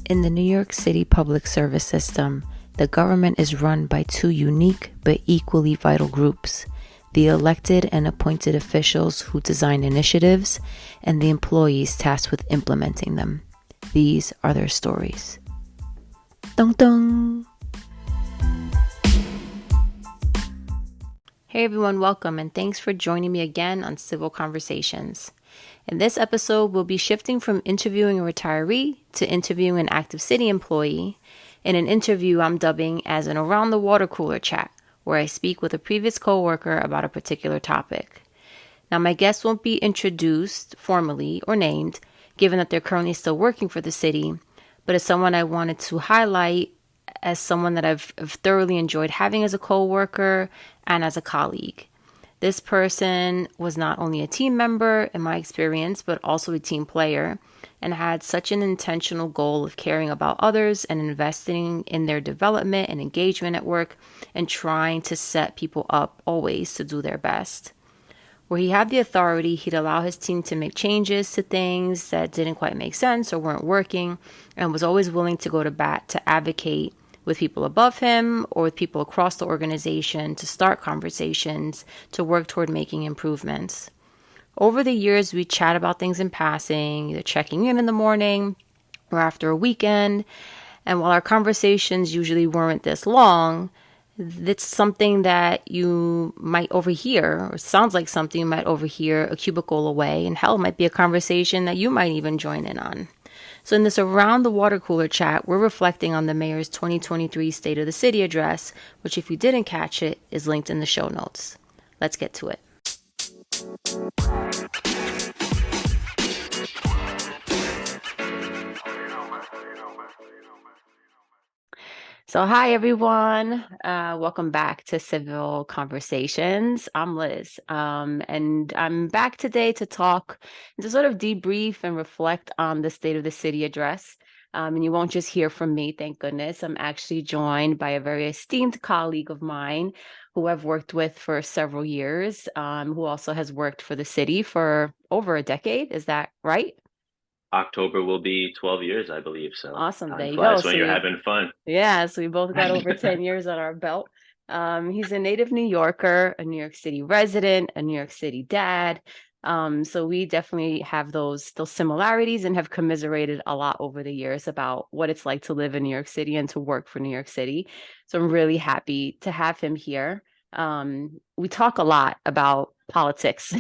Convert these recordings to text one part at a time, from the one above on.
In the New York City public service system, the government is run by two unique but equally vital groups: the elected and appointed officials who design initiatives, and the employees tasked with implementing them. These are their stories. Dun dun! Hey everyone, welcome and thanks for joining me again on Civil Conversations. In this episode, we'll be shifting from interviewing a retiree to interviewing an active city employee. In an interview I'm dubbing as an around the water cooler chat, where I speak with a previous coworker about a particular topic. Now, my guests won't be introduced formally or named, given that they're currently still working for the city, but as someone I wanted to highlight as someone that I've thoroughly enjoyed having as a coworker and as a colleague. This person was not only a team member in my experience, but also a team player, and had such an intentional goal of caring about others and investing in their development and engagement at work, and trying to set people up always to do their best. Where he had the authority, he'd allow his team to make changes to things that didn't quite make sense or weren't working, and was always willing to go to bat to advocate with people above him or with people across the organization to start conversations to work toward making improvements. Over the years, we chat about things in passing, either checking in the morning or after a weekend. And while our conversations usually weren't this long, it's something that you might overhear, or sounds like something you might overhear a cubicle away, and hell, might be a conversation that you might even join in on. So in this Around the Water Cooler chat, we're reflecting on the mayor's 2023 State of the City address, which, if you didn't catch it, is linked in the show notes. Let's get to it. So hi, everyone. Welcome back to Civil Conversations. I'm Liz, and I'm back today to talk, to sort of debrief and reflect on the State of the City address. And you won't just hear from me, thank goodness. I'm actually joined by a very esteemed colleague of mine who I've worked with for several years, who also has worked for the city for over a decade. Is that right? October will be 12 years, I believe. So Awesome. There time you go. flies when you're having fun. Yeah, so we both got over 10 years on our belt. He's a native New Yorker, a New York City resident, a New York City dad. So we definitely have those similarities and have commiserated a lot over the years about what it's like to live in New York City and to work for New York City. So I'm really happy to have him here. We talk a lot about politics.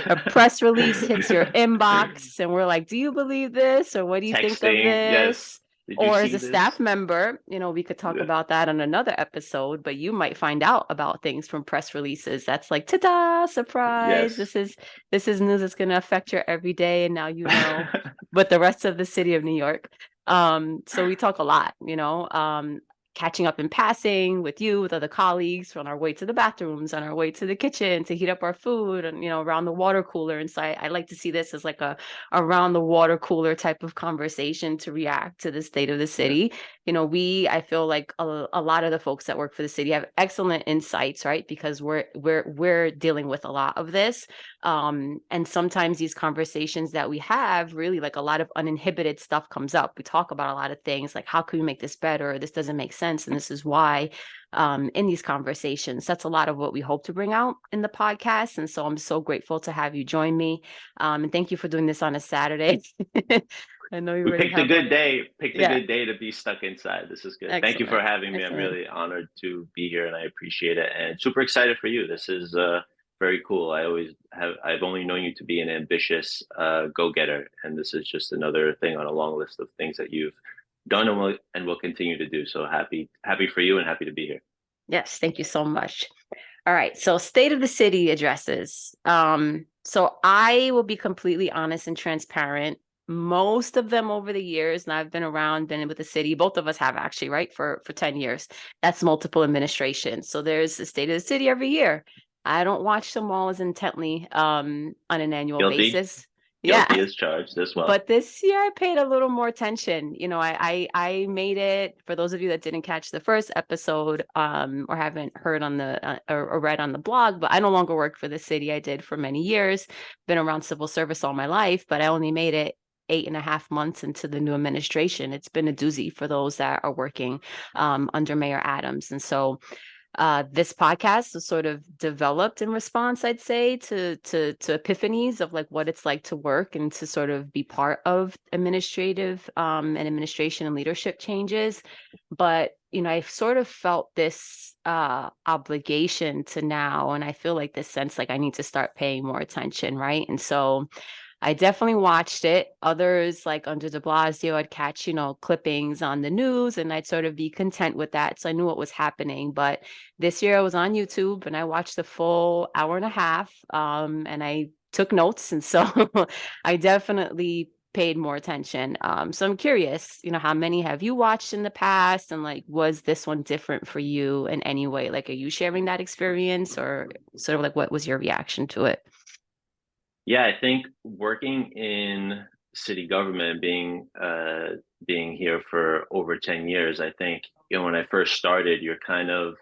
A press release hits your inbox and we're like, do you believe this? Or what do you think of Texting, this? yes. Did you Or as see a staff this? member, we could talk about that on another episode, but you might find out about things from press releases. That's like, ta-da, surprise. Yes. This is news that's going to affect your everyday. And now you know, but the rest of the city of New York. So we talk a lot, catching up in passing with you, with other colleagues on our way to the bathrooms, on our way to the kitchen to heat up our food, and around the water cooler. And so I like to see this as like a around the water cooler type of conversation to react to the state of the city. I feel like a lot of the folks that work for the city have excellent insights, right? Because we're dealing with a lot of this. And sometimes these conversations that we have, really, like, a lot of uninhibited stuff comes up. We talk about a lot of things like, how can we make this better? This doesn't make sense, and this is why. In these conversations, that's a lot of what we hope to bring out in the podcast. And so I'm so grateful to have you join me. And thank you for doing this on a Saturday. I know you We already picked a have. good day. Picked a Yeah, good day to be stuck inside. This is good. Thank you for excellent, having me. I'm excellent. really honored to be here and I appreciate it. And super excited for you. This is very cool. I've only known you to be an ambitious go-getter. And this is just another thing on a long list of things that you've done and will continue to do. So happy for you and happy to be here. Yes, thank you so much. All right, so State of the City addresses. So I will be completely honest and transparent. Most of them over the years, and I've been around, been with the city, both of us have actually, right, for 10 years. That's multiple administrations. So there's the State of the City every year. I don't watch them all as intently on an annual Guilty. basis. Yeah. Guilty as charged as well. But this year I paid a little more attention. I made it, for those of you that didn't catch the first episode, or haven't heard on the or read on the blog, but I no longer work for the city. I did for many years, been around civil service all my life, but I only made it 8.5 months into the new administration. It's been a doozy for those that are working under Mayor Adams. And so this podcast was sort of developed in response, I'd say, to epiphanies of like what it's like to work and to sort of be part of administrative and administration and leadership changes. But I sort of felt this obligation to now, and I feel like this sense like I need to start paying more attention, right? And so I definitely watched it. Others, like under de Blasio, I'd catch, clippings on the news and I'd sort of be content with that. So I knew what was happening. But this year I was on YouTube and I watched the full hour and a half and I took notes. And so I definitely paid more attention. So I'm curious, how many have you watched in the past? And like, was this one different for you in any way? Like, are you sharing that experience or sort of like what was your reaction to it? Yeah, I think working in city government, being here for over 10 years, I think, when I first started, you're kind of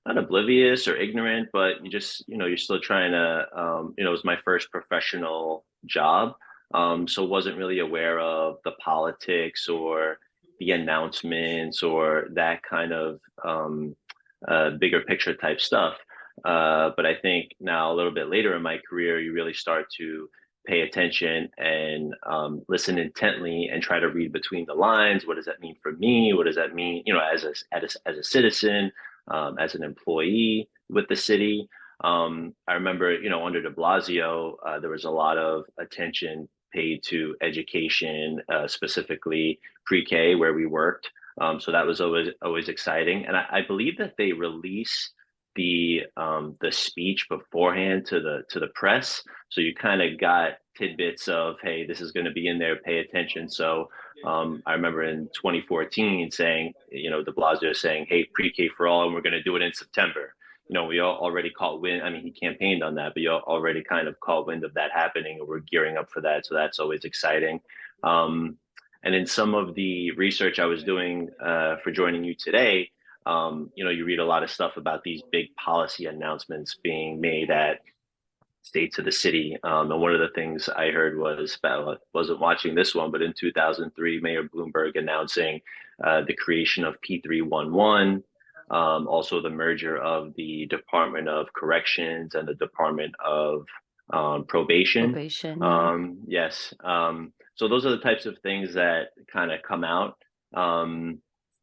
not oblivious or ignorant, but you just, you're still trying to, it was my first professional job. So wasn't really aware of the politics or the announcements or that kind of bigger picture type stuff. But I think now a little bit later in my career, you really start to pay attention and listen intently and try to read between the lines. What does that mean for me? What does that mean, as a citizen, as an employee with the city? I remember, under De Blasio, there was a lot of attention paid to education, specifically pre-K, where we worked. So that was always exciting, and I believe that they release the speech beforehand to the press, so you kind of got tidbits of, hey, this is going to be in there, pay attention. So I remember in 2014 saying, De Blasio saying, hey, pre-K for all, and we're going to do it in September. We all already caught wind. I mean, he campaigned on that, but you already kind of caught wind of that happening, and we're gearing up for that. So that's always exciting. And in some of the research I was doing for joining you today, you read a lot of stuff about these big policy announcements being made at states of the city. And one of the things I heard was, I wasn't watching this one, but in 2003, Mayor Bloomberg announcing the creation of P311, also the merger of the Department of Corrections and the Department of Probation. Probation, yeah. Yes. So those are the types of things that kind of come out.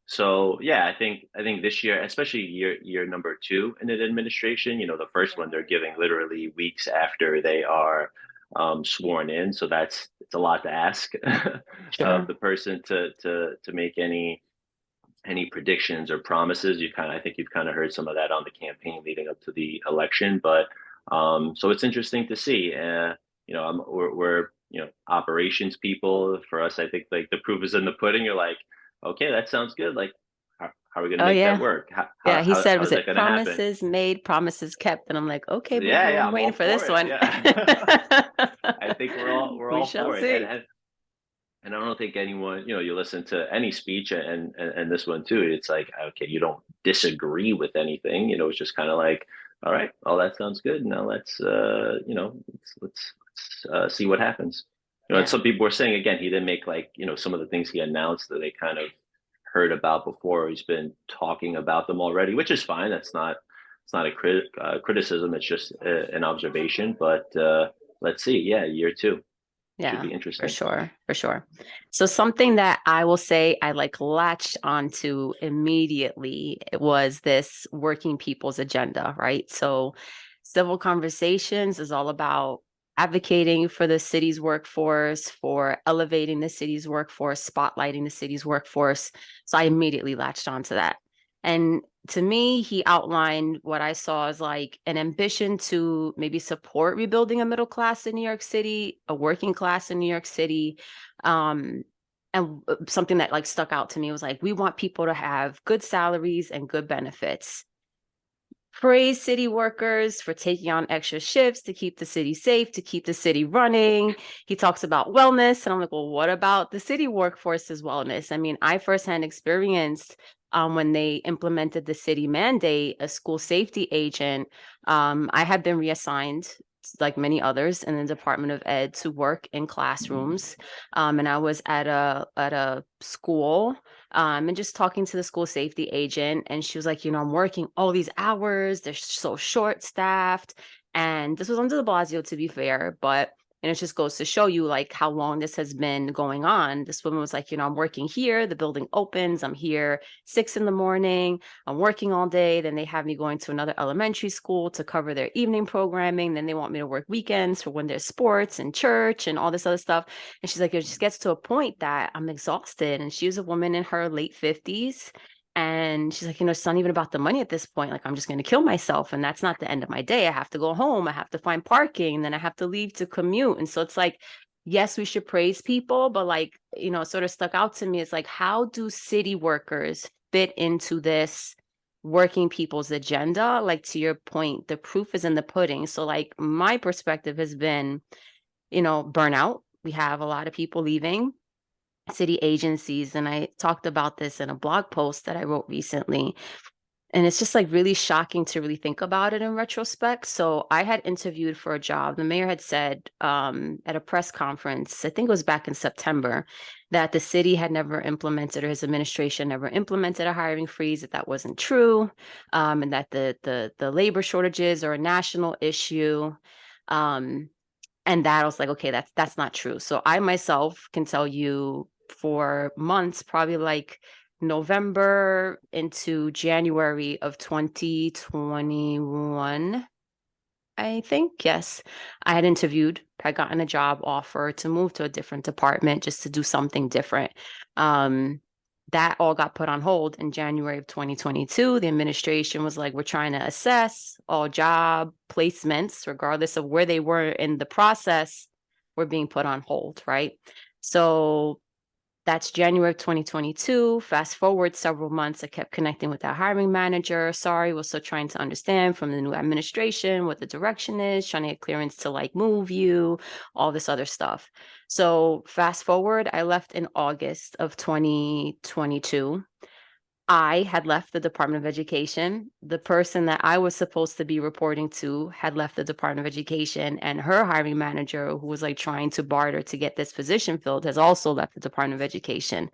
So yeah, I think this year, especially year number two in an administration, the first one they're giving literally weeks after they are sworn in. So it's a lot to ask of Sure. the person to make any predictions or promises. I think you've kind of heard some of that on the campaign leading up to the election, but so it's interesting to see. We're operations people. For us, I think like the proof is in the pudding. You're like, okay, that sounds good. Like, how are we going to Oh make that yeah. work? Yeah, he said, How was is that it going to happen? promises made, promises kept? And I'm like, okay, boo Yeah, boo, yeah, I'm I'm waiting all for this for it. one. Yeah, I think we're We all shall for it, see. and I don't think anyone, you listen to any speech and this one too. It's like, okay, you don't disagree with anything. It's just kind of like, all right, well, that sounds good. Now let's see what happens. And Yeah. some people were saying again, he didn't make like, some of the things he announced that they kind of heard about before. He's been talking about them already, which is fine. It's not a criticism. It's just an observation. But let's see. Yeah, year two should Yeah, be for interesting. sure, for sure. So something that I will say I like latched onto immediately was this working people's agenda, right? So civil conversations is all about advocating for the city's workforce, for elevating the city's workforce, spotlighting the city's workforce. So I immediately latched onto that. And to me, he outlined what I saw as like an ambition to maybe support rebuilding a middle class in New York City, a working class in New York City. And something that like stuck out to me was like, we want people to have good salaries and good benefits. Praise city workers for taking on extra shifts to keep the city safe, to keep the city running. He talks about wellness. And I'm like, well, what about the city workforce's wellness? I mean, I firsthand experienced when they implemented the city mandate, a school safety agent. I had been reassigned like many others in the Department of Ed, to work in classrooms. And I was at a school, and just talking to the school safety agent, and she was like, I'm working all these hours. They're so short staffed. And this was under de Blasio, to be fair, but and it just goes to show you like how long this has been going on. This woman was like, I'm working here. The building opens. I'm here 6 a.m. I'm working all day. Then they have me going to another elementary school to cover their evening programming. Then they want me to work weekends for when there's sports and church and all this other stuff. And she's like, it just gets to a point that I'm exhausted. And she was a woman in her late 50s. And she's like, it's not even about the money at this point. Like, I'm just going to kill myself. And that's not the end of my day. I have to go home. I have to find parking. And then I have to leave to commute. And so it's like, yes, we should praise people. But like, sort of stuck out to me. It's like, how do city workers fit into this working people's agenda? Like, to your point, the proof is in the pudding. So like, my perspective has been, burnout. We have a lot of people leaving city agencies. And I talked about this in a blog post that I wrote recently. And it's just like really shocking to really think about it in retrospect. So I had interviewed for a job. The mayor had said at a press conference, I think it was back in September, that the city had never implemented, or his administration never implemented, a hiring freeze, that wasn't true, and that the labor shortages are a national issue. And that I was like, okay, that's not true. So I myself can tell you, for months, probably like November into January of 2021, I think, yes, I had interviewed, had gotten a job offer to move to a different department just to do something different. That all got put on hold in January of 2022. The administration was like, we're trying to assess all job placements, regardless of where they were in the process, were being put on hold, right? So that's January of 2022. Fast forward several months, I kept connecting with that hiring manager. Sorry, we're still trying to understand from the new administration what the direction is, trying to get clearance to like move you, all this other stuff. So fast forward, I left in August of 2022. I had left the Department of Education. The person that I was supposed to be reporting to had left the Department of Education, and her hiring manager, who was like trying to barter to get this position filled, has also left the Department of Education.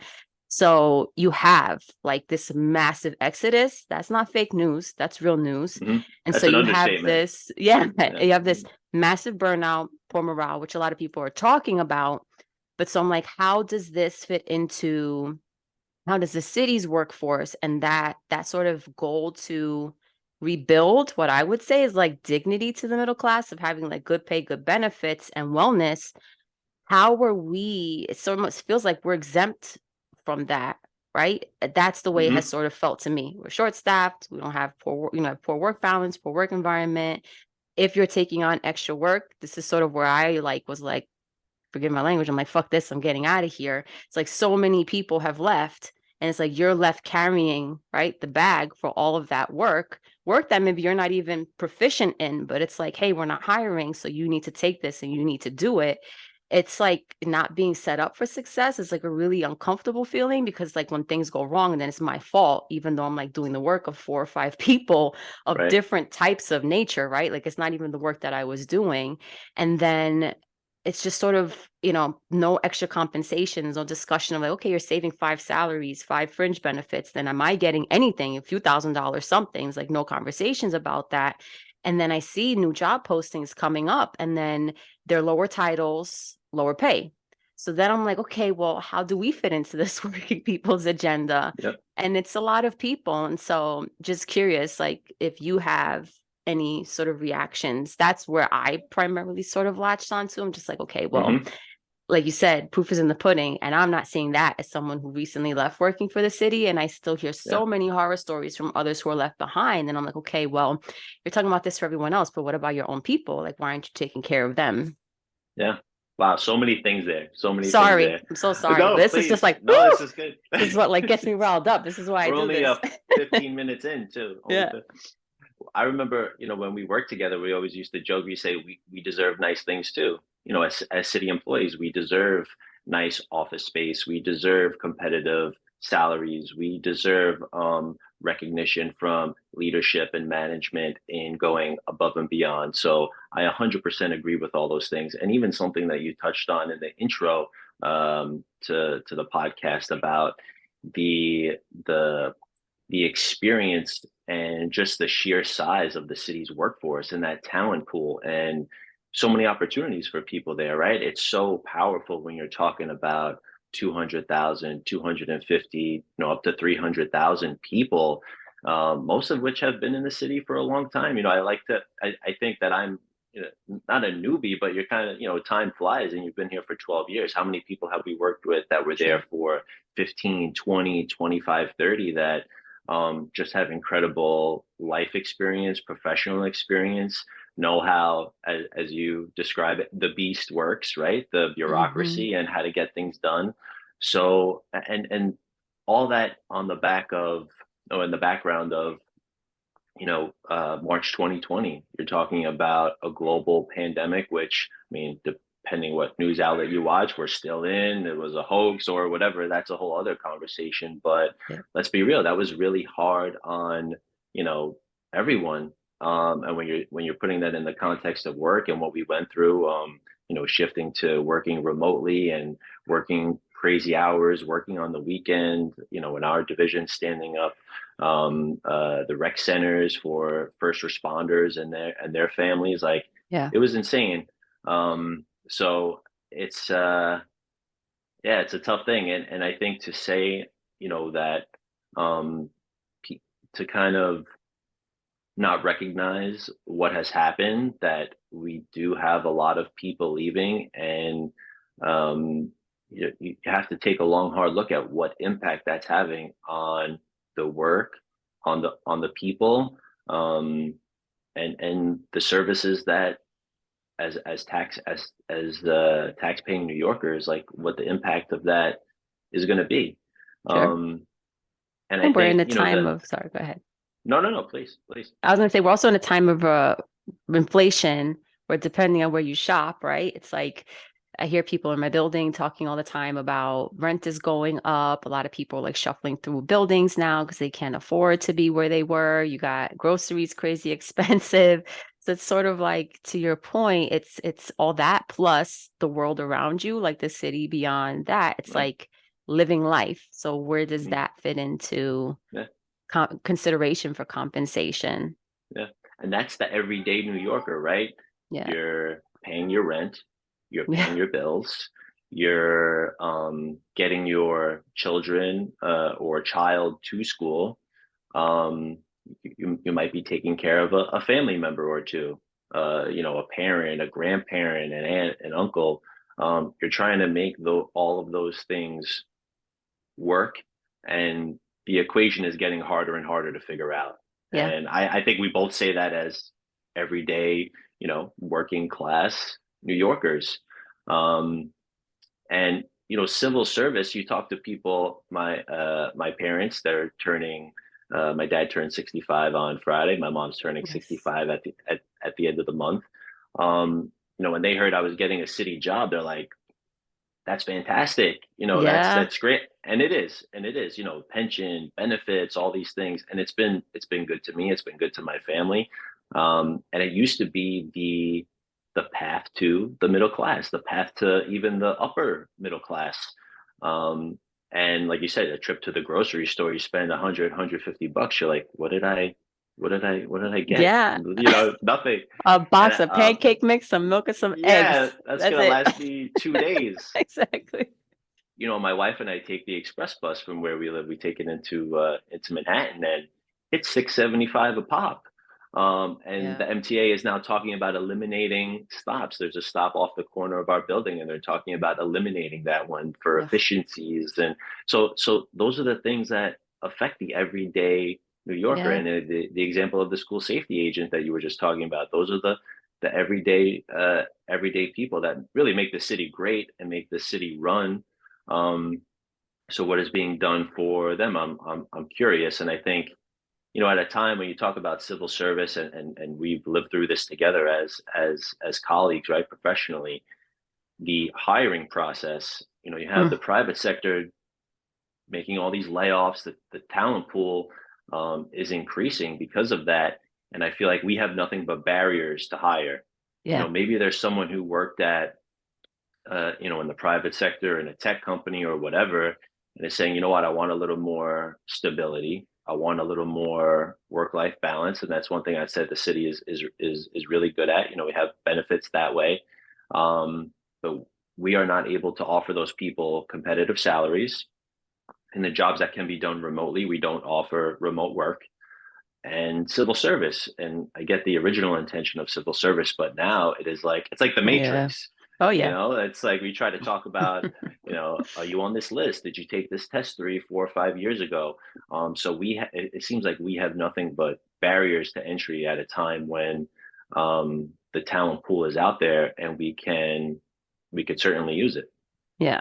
So you have like this massive exodus. That's not fake news. That's real news. Mm-hmm. And That's so an you have understatement. this, yeah, you have this massive burnout, poor morale, which a lot of people are talking about. But so I'm like, how does this fit into, how does the city's workforce and that sort of goal to rebuild what I would say is like dignity to the middle class, of having like good pay, good benefits, and wellness? How were we? It so much feels like we're exempt from that, right? That's the way it has Mm-hmm. sort of felt to me. We're short staffed. We don't have poor, poor work balance, poor work environment. If you're taking on extra work, this is sort of where I like was like, forgive my language, I'm like, fuck this, I'm getting out of here. It's like so many people have left, and it's like you're left carrying, right, the bag for all of that work that maybe you're not even proficient in, but it's like, hey, we're not hiring, so you need to take this and you need to do it. It's like not being set up for success is like a really uncomfortable feeling, because like when things go wrong, then it's my fault, even though I'm like doing the work of 4 or 5 people of Right. different types of nature, right? Like it's not even the work that I was doing. And then it's just sort of, no extra compensations, no discussion of like, okay, you're saving 5 salaries, 5 fringe benefits. Then am I getting anything? A few $1,000s somethings, like no conversations about that. And then I see new job postings coming up, and then they're lower titles, lower pay. So then I'm like, okay, well, how do we fit into this working people's agenda? Yep. And it's a lot of people. And so just curious, like if you have any sort of reactions. That's where I primarily sort of latched onto. I'm just like, okay, well, Mm-hmm. like you said, proof is in the pudding. And I'm not seeing that as someone who recently left working for the city. And I still hear Yeah. so many horror stories from others who are left behind. And I'm like, okay, well, you're talking about this for everyone else, but what about your own people? Like, why aren't you taking care of them? Yeah. Wow. So many things there. So many things Sorry. there. I'm so sorry. But No, this is just please. like, No, woo! this is good. This is what like gets me riled up. This is why I We're do only this. 15 minutes in too. Only Yeah. 15. I remember, when we worked together, we always used to joke. We say we deserve nice things too. As city employees, we deserve nice office space. We deserve competitive salaries. We deserve recognition from leadership and management in going above and beyond. So I 100% agree with all those things. And even something that you touched on in the intro to the podcast about the the the experience and just the sheer size of the city's workforce and that talent pool and so many opportunities for people there, right? It's so powerful when you're talking about 200,000, 250, up to 300,000 people, most of which have been in the city for a long time. I think that I'm not a newbie, but you're kind of, time flies and you've been here for 12 years. How many people have we worked with that were there Sure. for 15, 20, 25, 30 that just have incredible life experience, professional experience, know how, as you describe it, the beast works, right? The Hmm. bureaucracy and how to get things done. So, and all that on the back of, oh, in the background of, March 2020, you're talking about a global pandemic, which, I mean, depending what news outlet you watch, we're still in, it was a hoax or whatever. That's a whole other conversation. But Yeah. let's be real, that was really hard on, you know, everyone. And when you're putting that in the context of work and what we went through, shifting to working remotely and working crazy hours, working on the weekend, in our division, standing up the rec centers for first responders and their families. Like Yeah. it was insane. So it's yeah, it's a tough thing, and I think to say that um, to kind of not recognize what has happened, that we do have a lot of people leaving, and um, you have to take a long, hard look at what impact that's having on the work, on the people, and the services that as tax paying New Yorkers, like what the impact of that is going to be. Sure. Um, and I And we're in think a time the of, sorry, go ahead. no, please, please. I was going to say, we're also in a time of inflation where depending on where you shop, right? It's like I hear people in my building talking all the time about rent is going up. A lot of people are like shuffling through buildings now because they can't afford to be where they were. You got groceries crazy expensive. So it's sort of like to your point, it's all that plus the world around you, like the city beyond that. It's Right. like living life. So where does Mhm. that fit into Yeah. consideration for compensation? Yeah. And that's the everyday New Yorker, right? Yeah. You're paying your rent, you're Yeah. paying your bills, you're getting your children or child to school. Um, you might be taking care of a family member or two, a parent, a grandparent, an aunt, an uncle. You're trying to make all of those things work, and the equation is getting harder and harder to figure out. Yeah. And I think we both say that as everyday, working class New Yorkers. Um, and civil service. You talk to people. My parents, they're turning. My dad turned 65 on Friday. My mom's turning Yes. 65 at the end of the month. When they heard I was getting a city job, they're like, that's fantastic. That's Yeah. that's great. And it is, pension, benefits, all these things. And it's been good to me. It's been good to my family. And it used to be the path to the middle class, the path to even the upper middle class. Um, and like you said, a trip to the grocery store, you spend 100, $150. You're like, what did I get? Yeah. Nothing. A And box of pancake mix, some milk, and some yeah, eggs. that's That's gonna it. last me 2 days. Exactly. My wife and I take the express bus from where we live. We take it into Manhattan, and it's 6.75 a pop. And Yeah. the MTA is now talking about eliminating stops. There's a stop off the corner of our building, and they're talking about eliminating that one for Ugh. efficiencies. And so those are the things that affect the everyday New Yorker. Yeah. And the example of the school safety agent that you were just talking about, those are the everyday people that really make the city great and make the city run. um, so what is being done for them? I'm curious, and I think at a time when you talk about civil service, and we've lived through this together as colleagues, right, professionally, the hiring process. You have the Mm. private sector making all these layoffs, the talent pool. is increasing because of that. And I feel like we have nothing but barriers to hire. Yeah. Maybe there's someone who worked at, in the private sector in a tech company or whatever, and is saying, you know what, I want a little more stability. I want a little more work-life balance, and that's one thing I said the city is really good at. We have benefits that way, but we are not able to offer those people competitive salaries. In the jobs that can be done remotely, we don't offer remote work and civil service. And I get the original intention of civil service, but now it's like the Yeah. Matrix. Oh yeah. It's like we try to talk about, are you on this list? Did you take this test 3, 4, 5 years ago? So it seems like we have nothing but barriers to entry at a time when the talent pool is out there, and we could certainly use it. Yeah.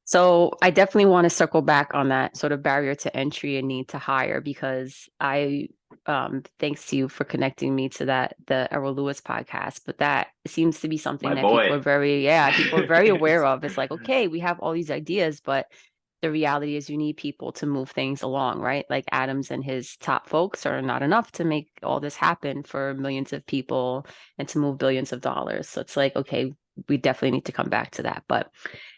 So I definitely want to circle back on that sort of barrier to entry and need to hire because thanks to you for connecting me to the Errol Lewis podcast, but that seems to be something My that people boy. are people are very aware of. It's like, okay, we have all these ideas, but the reality is you need people to move things along, right? Like Adams and his top folks are not enough to make all this happen for millions of people and to move billions of dollars. So it's like, okay, we definitely need to come back to that. But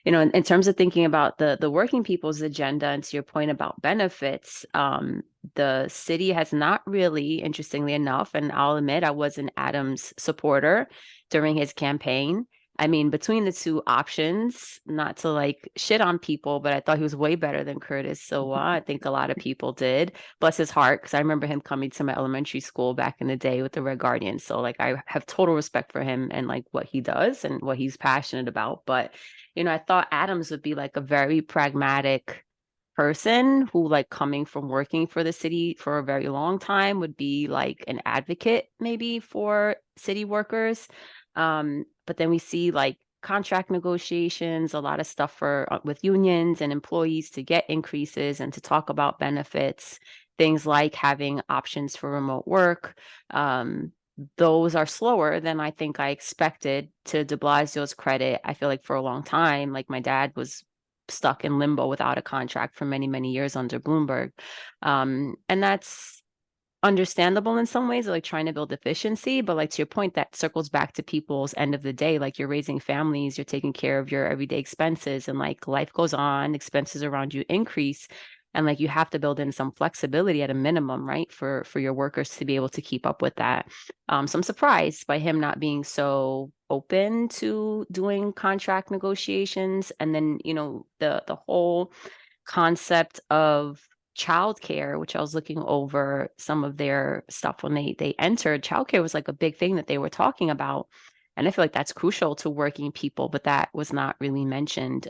in terms of thinking about the working people's agenda, and to your point about benefits, the city has not really, interestingly enough, and I'll admit I was an Adams supporter during his campaign. I mean, between the two options, not to like shit on people, but I thought he was way better than Curtis Silva. I think a lot of people did. Bless his heart, because I remember him coming to my elementary school back in the day with the Red Guardians. So like I have total respect for him and like what he does and what he's passionate about. But I thought Adams would be like a very pragmatic person who, like, coming from working for the city for a very long time, would be like an advocate maybe for city workers. But then we see like contract negotiations, a lot of stuff for with unions and employees to get increases and to talk about benefits, things like having options for remote work. Those are slower than I think I expected. To de Blasio's credit, I feel like for a long time, like my dad was stuck in limbo without a contract for many, many years under Bloomberg. And that's understandable in some ways, like trying to build efficiency. But like to your point, that circles back to people's end of the day. Like you're raising families, you're taking care of your everyday expenses, and like life goes on, expenses around you increase. And like you have to build in some flexibility at a minimum, right? For your workers to be able to keep up with that. So I'm surprised by him not being so open to doing contract negotiations. And then, the whole concept of childcare, which I was looking over some of their stuff when they entered. Childcare was like a big thing that they were talking about. And I feel like that's crucial to working people, but that was not really mentioned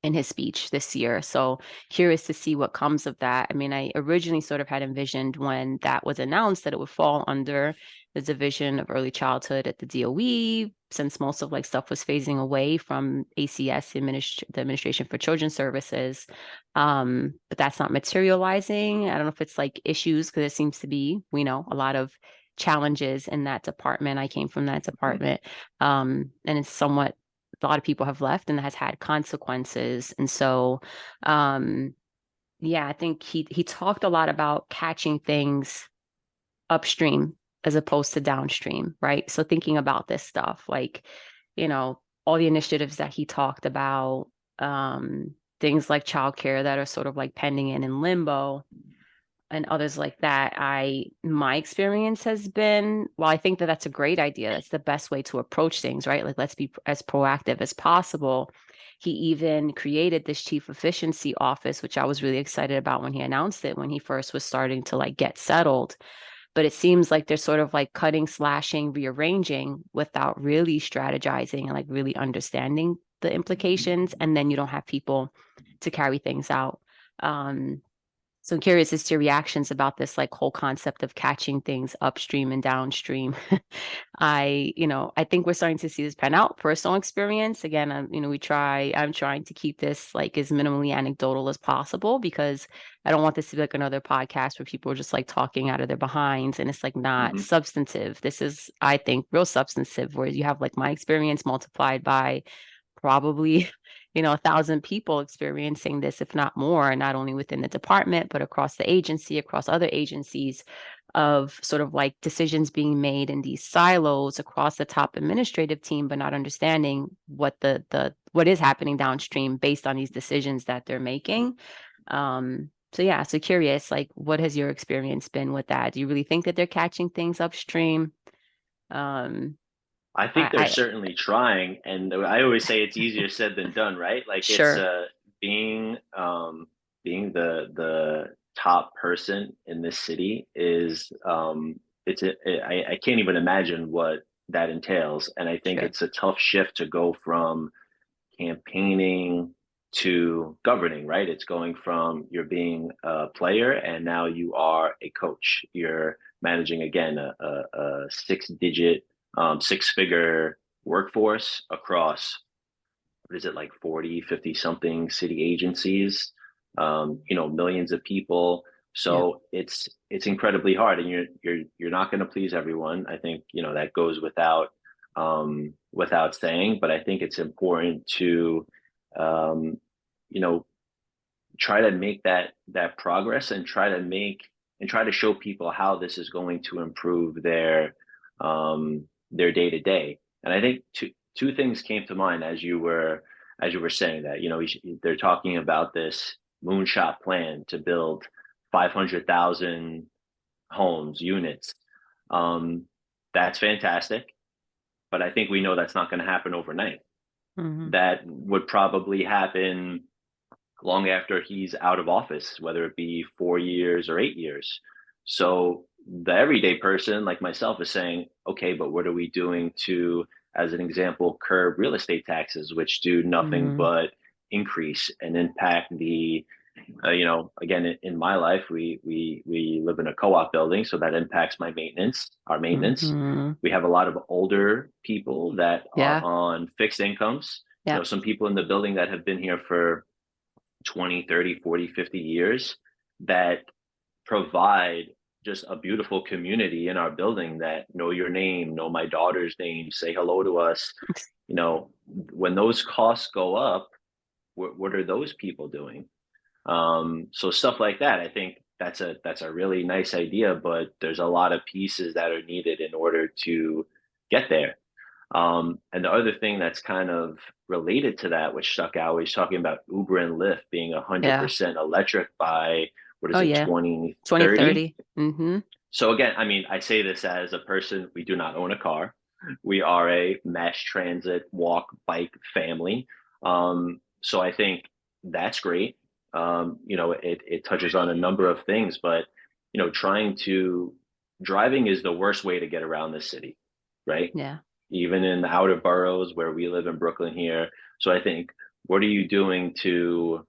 in his speech this year. So curious to see what comes of that. I mean, I originally sort of had envisioned when that was announced that it would fall under the Division of Early Childhood at the DOE, since most of like stuff was phasing away from ACS, the Administration for Children's Services. But that's not materializing. I don't know if it's like issues, because it seems to be, a lot of challenges in that department. I came from that department. And it's somewhat, a lot of people have left and that has had consequences. And so, yeah, I think he talked a lot about catching things upstream as opposed to downstream, right? So thinking about this stuff, like, all the initiatives that he talked about, things like childcare that are sort of like pending and in limbo, and others like that. My experience has been, well, I think that that's a great idea. That's the best way to approach things, right? Like, let's be as proactive as possible. He even created this chief efficiency office, which I was really excited about when he announced it, when he first was starting to like get settled. But it seems like they're sort of like cutting, slashing, rearranging without really strategizing and like really understanding the implications. And then you don't have people to carry things out. So I'm curious as to your reactions about this like whole concept of catching things upstream and downstream. I think we're starting to see this pan out. Personal experience. Again, I'm trying to keep this like as minimally anecdotal as possible, because I don't want this to be like another podcast where people are just like talking out of their behinds and it's like not Mm-hmm. substantive. This is, I think, real substantive, where you have like my experience multiplied by probably 1,000 people experiencing this, if not more, not only within the department, but across the agency, across other agencies, of sort of like decisions being made in these silos across the top administrative team, but not understanding what is happening downstream based on these decisions that they're making. So yeah, so curious, like, what has your experience been with that? Do you really think that they're catching things upstream? Um, I think they're I certainly trying, and I always say it's easier said than done, right? Like it's sure, being being the top person in this city is I can't even imagine what that entails, and I think sure. it's a tough shift to go from campaigning to governing, right? It's going from you're being a player and now you are a coach. You're managing again a six-digit, six-figure workforce across what is it, like 40, 50 something city agencies, millions of people. Yeah. So it's incredibly hard, and you're not going to please everyone. I think that goes without saying, but I think it's important to um, you know try to make that progress and try to show people how this is going to improve their day to day. And I think two things came to mind as you were saying that. They're talking about this moonshot plan to build 500,000 homes, units. Um, that's fantastic, but I think we know that's not going to happen overnight. Hmm. That would probably happen long after he's out of office, whether it be 4 years or 8 years. So the everyday person like myself is saying, okay, but what are we doing to, as an example, curb real estate taxes, which do nothing Hmm. but increase and impact the again, in my life, we live in a co-op building, so that impacts our maintenance. Hmm. We have a lot of older people that are Yeah. on fixed incomes. Yeah. Some people in the building that have been here for 20, 30, 40, 50 years that provide just a beautiful community in our building that know your name, know my daughter's name, say hello to us. When those costs go up, what are those people doing? So stuff like that, I think that's a really nice idea, but there's a lot of pieces that are needed in order to get there. And the other thing that's kind of related to that, which stuck out, was talking about Uber and Lyft being Yeah. 100% electric by what Oh is it, yeah. 2030? 2030. Mm-hmm. So again, I mean, I say this as a person, we do not own a car. We are a mass transit, walk, bike family. So I think that's great. It touches on a number of things, but trying to driving is the worst way to get around the city, right? Yeah. Even in the outer boroughs where we live in Brooklyn here. So I think, what are you doing to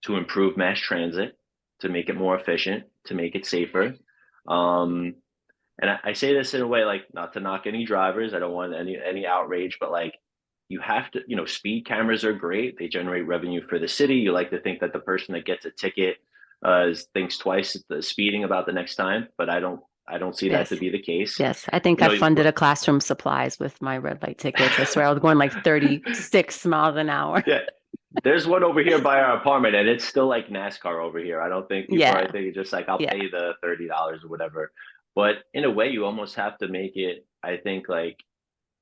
improve mass transit, to make it more efficient, to make it safer? Um, and I say this in a way like not to knock any drivers. I don't want any outrage, but like you have to, speed cameras are great. They generate revenue for the city. You like to think that the person that gets a ticket thinks twice the speeding about the next time, but I don't see that to Yes. be the case. Yes. I think You I know, funded a classroom supplies with my red light tickets. I swear I was going like 36 miles an hour. yeah, there's one over here by our apartment, and it's still like NASCAR over here. I don't think people are Yeah. thinking just like I'll Yeah. pay the $30 or whatever. But in a way, you almost have to make it, I think, like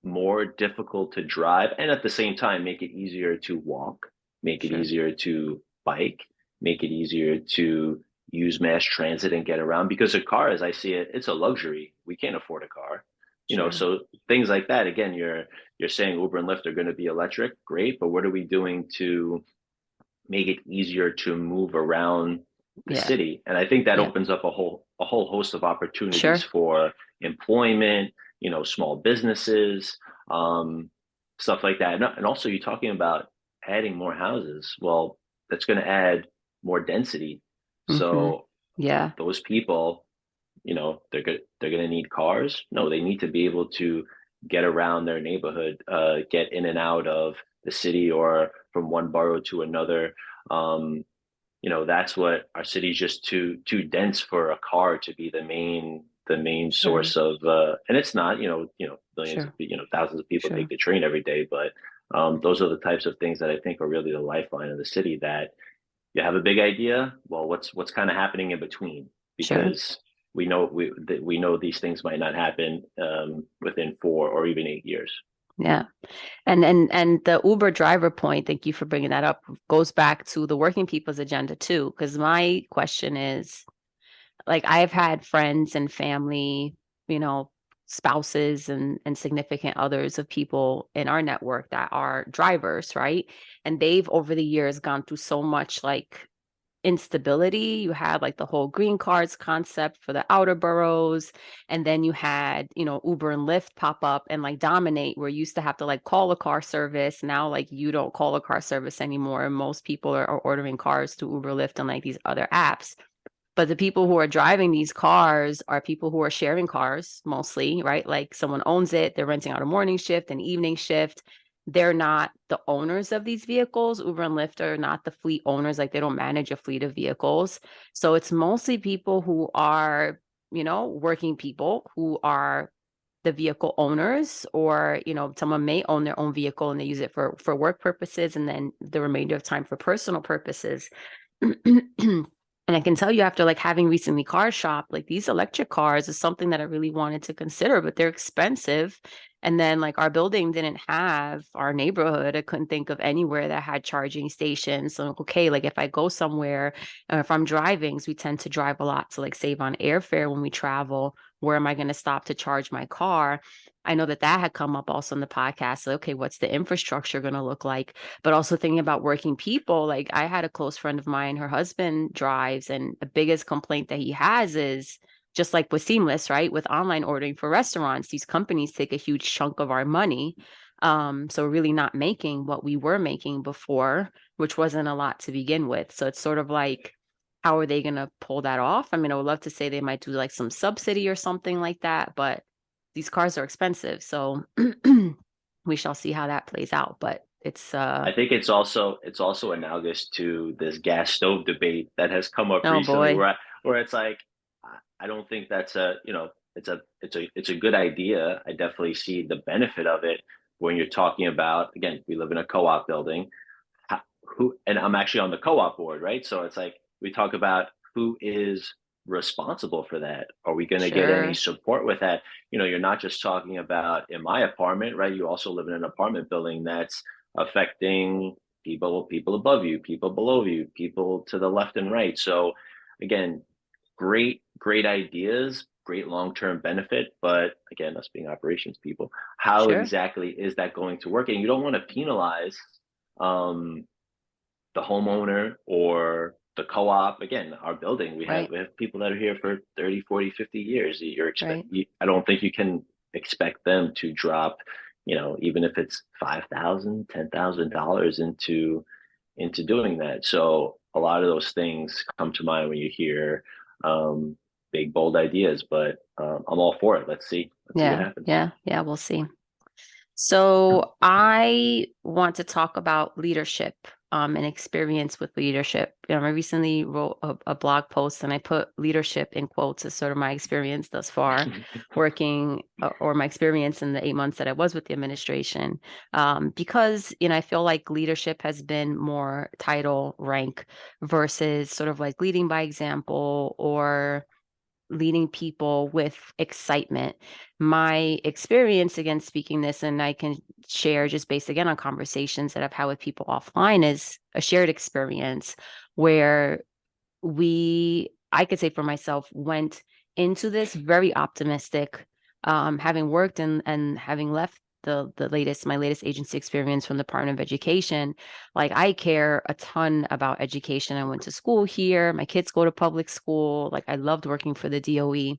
more difficult to drive, and at the same time, make it easier to walk, make it Sure. easier to bike, make it easier to use mass transit and get around. Because a car, as I see it, it's a luxury. We can't afford a car. Sure. So things like that. Again, you're saying Uber and Lyft are going to be electric, great, but what are we doing to make it easier to move around the Yeah. city? And I think that Yeah. opens up a whole host of opportunities Sure. for employment, small businesses, um, stuff like that. And also, you're talking about adding more houses. Well, that's going to add more density. Mm-hmm. So Yeah. those people, they're going to need cars. No, they need to be able to get around their neighborhood, get in and out of the city or from one borough to another. um, that's what our city's just too dense for a car to be the main Sure. source of, and it's not. Billions of Sure. thousands of people take Sure. the train every day, but Those are the types of things that I think are really the lifeline of the city. That you have a big idea. Well, what's kind of happening in between? Sure. Because we know these things might not happen within 4 or even 8 years. Yeah. And the Uber driver point, thank you for bringing that up, goes back to the working people's agenda too. Because my question is, like, I've had friends and family, you know, spouses and significant others of people in our network that are drivers, right? And they've over the years gone through so much like instability. You had like the whole green cards concept for the outer boroughs. And then you had, Uber and Lyft pop up and like dominate where you used to have to like call a car service. Now, like you don't call a car service anymore. And most people are ordering cars to Uber, Lyft, and like these other apps. But the people who are driving these cars are people who are sharing cars mostly, right? Like someone owns it, they're renting out a morning shift, an evening shift. They're not the owners of these vehicles. Uber and Lyft are not the fleet owners, like they don't manage a fleet of vehicles. So it's mostly people who are, working people who are the vehicle owners, or someone may own their own vehicle and they use it for work purposes and then the remainder of time for personal purposes. And I can tell you, after like having recently car shopped, like these electric cars is something that I really wanted to consider, but they're expensive. And then like our building didn't have, our neighborhood, I couldn't think of anywhere that had charging stations. So okay, like if I go somewhere, or if I'm driving, so we tend to drive a lot to like save on airfare when we travel. Where am I going to stop to charge my car? I know that had come up also in the podcast. So, okay, what's the infrastructure going to look like? But also thinking about working people, like I had a close friend of mine, her husband drives, and the biggest complaint that he has is just like with Seamless, right? With online ordering for restaurants, these companies take a huge chunk of our money. So really not making what we were making before, which wasn't a lot to begin with. So it's sort of like, how are they going to pull that off? I mean, I would love to say they might do like some subsidy or something like that, but these cars are expensive. So we shall see how that plays out. But it's I think it's also analogous to this gas stove debate that has come up oh recently, boy. where it's like I don't think that's it's a good idea. I definitely see the benefit of it when you're talking about, again, we live in a co-op building. Who, and I'm actually on the co-op board, right? So it's like we talk about who is responsible for that. Are we going to get any Sure. support with that? You're not just talking about in my apartment, right? You also live in an apartment building that's affecting people above you, people below you, people to the left and right. So again, great ideas, great long-term benefit, but again, us being operations people, how Sure. exactly is that going to work? And you don't want to penalize um, the homeowner or the co-op. Again, our building, Right. we have people that are here for 30, 40, 50 years. Right. I don't think you can expect them to drop, even if it's $5,000, $10,000 into doing that. So a lot of those things come to mind when you hear um, big bold ideas, but I'm all for it. Let's see what Yeah. happens. Yeah. Yeah. We'll see. So I want to talk about leadership, and experience with leadership. I recently wrote a blog post and I put leadership in quotes as sort of my experience thus far working, or my experience in the 8 months that I was with the administration. Because, I feel like leadership has been more title rank versus sort of like leading by example or leading people with excitement. My experience, again, speaking this, and I can share just based again on conversations that I've had with people offline, is a shared experience where I could say for myself, went into this very optimistic, having worked and having left my latest agency experience from the Department of Education. Like I care a ton about education. I went to school here. My kids go to public school. Like I loved working for the DOE.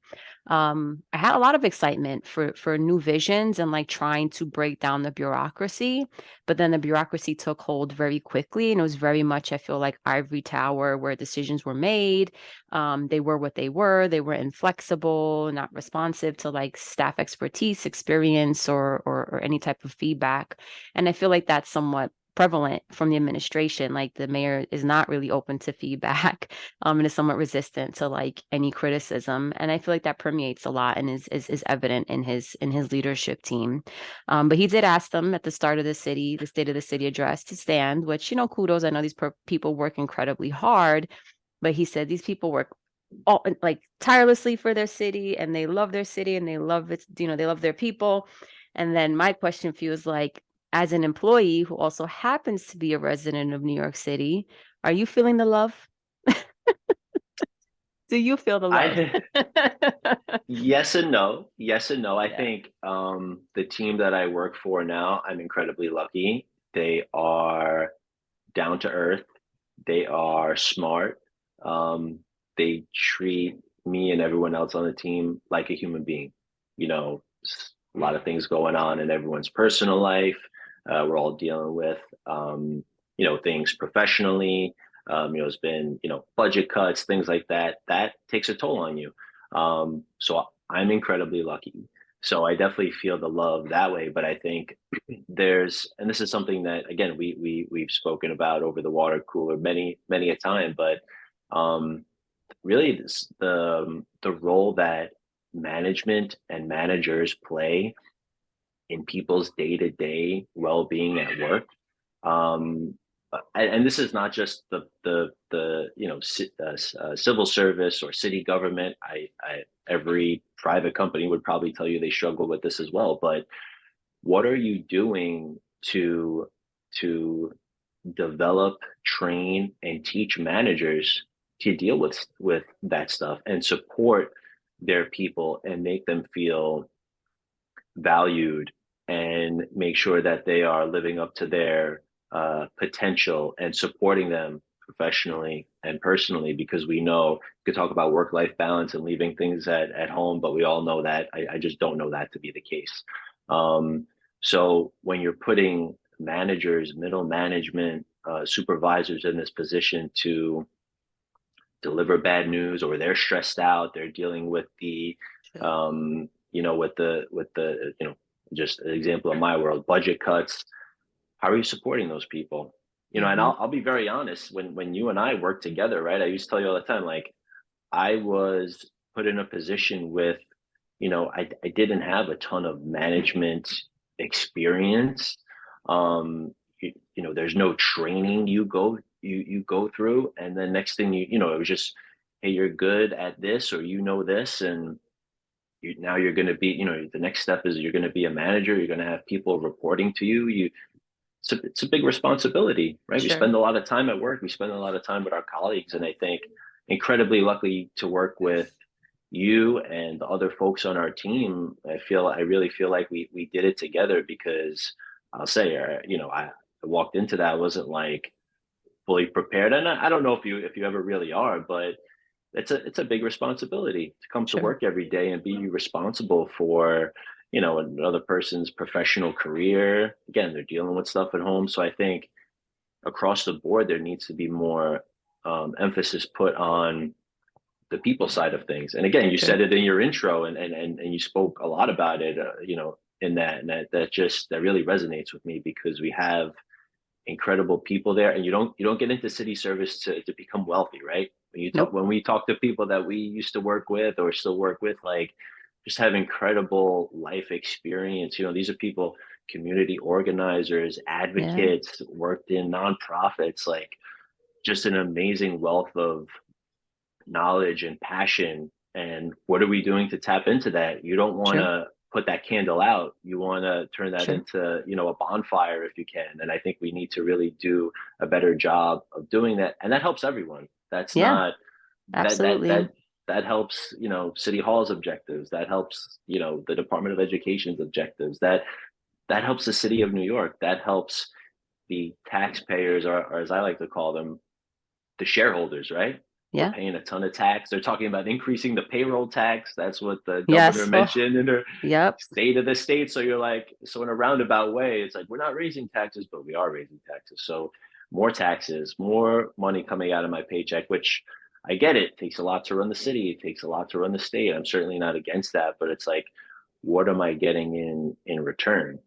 I had a lot of excitement for new visions and like trying to break down the bureaucracy, but then the bureaucracy took hold very quickly, and it was very much, I feel like, ivory tower where decisions were made. They were what they were. They were inflexible, not responsive to like staff expertise, experience, or any type of feedback. And I feel like that's somewhat prevalent from the administration. Like the mayor is not really open to feedback, and is somewhat resistant to like any criticism. And I feel like that permeates a lot and is evident in his leadership team. But he did ask them at the start of the State of the City address to stand, which, kudos. I know these people work incredibly hard, but he said these people work all like tirelessly for their city, and they love their city, and they love it, they love their people. And then my question for you is like, as an employee who also happens to be a resident of New York City, are you feeling the love? Do you feel the love? I Yes and no. Yes and no. I Yeah. think the team that I work for now, I'm incredibly lucky. They are down to earth. They are smart. Um, they treat me and everyone else on the team like a human being. A lot of things going on in everyone's personal life. We're all dealing with, things professionally. It's been, budget cuts, things like that. That takes a toll on you. So I'm incredibly lucky. So I definitely feel the love that way. But I think and this is something that again we've spoken about over the water cooler many a time. But really, the role that management and managers play in people's day-to-day well-being at work. And this is not just the civil service or city government. Every private company would probably tell you they struggle with this as well. But what are you doing to develop, train, and teach managers to deal with that stuff and support their people and make them feel valued and make sure that they are living up to their potential and supporting them professionally and personally? Because we know, you could talk about work-life balance and leaving things at home, but we all know that I just don't know that to be the case. So when you're putting managers, middle management, supervisors in this position to deliver bad news, or they're stressed out, they're dealing with the just an example of my world, budget cuts. How are you supporting those people? And Mm-hmm. I'll be very honest, when you and I work together, right? I used to tell you all the time, like, I was put in a position with, I didn't have a ton of management experience. There's no training you go through, and then next thing it was just, hey, you're good at this, or this, and now you're going to be, the next step is you're going to be a manager. You're going to have people reporting to you. It's a big responsibility, right? We Sure. spend a lot of time at work. We spend a lot of time with our colleagues, and I think incredibly lucky to work with you and the other folks on our team. I really feel like we did it together, because I'll say, I walked into that, I wasn't like fully prepared, and I don't know if you ever really are, but it's a big responsibility to come to Sure. work every day and be responsible for another person's professional career. Again, they're dealing with stuff at home. So I think across the board there needs to be more emphasis put on the people side of things. And again, you Sure. said it in your intro, and you spoke a lot about it, in that, and that really resonates with me, because we have incredible people there, and you don't get into city service to become wealthy, right? Nope. When we talk to people that we used to work with or still work with, like, just have incredible life experience. These are people, community organizers, Yeah. advocates, worked in nonprofits, like, just an amazing wealth of knowledge and passion. And what are we doing to tap into that? You don't want True. to put that candle out. You want to turn that True. into, a bonfire if you can. And I think we need to really do a better job of doing that. And that helps everyone. That's Yeah. not that that Absolutely. that that helps, City Hall's objectives. That helps, the Department of Education's objectives. That helps the city of New York. That helps the taxpayers, or as I like to call them, the shareholders, right? We're Yeah. paying a ton of tax. They're talking about increasing the payroll tax. That's what the governor Yes. Oh, mentioned in her yep. state of the state. So you're like, so in a roundabout way, it's like, we're not raising taxes, but we are raising taxes. So more taxes, more money coming out of my paycheck, which I get it. It takes a lot to run the city. It takes a lot to run the state. I'm certainly not against that, but it's like, what am I getting in return?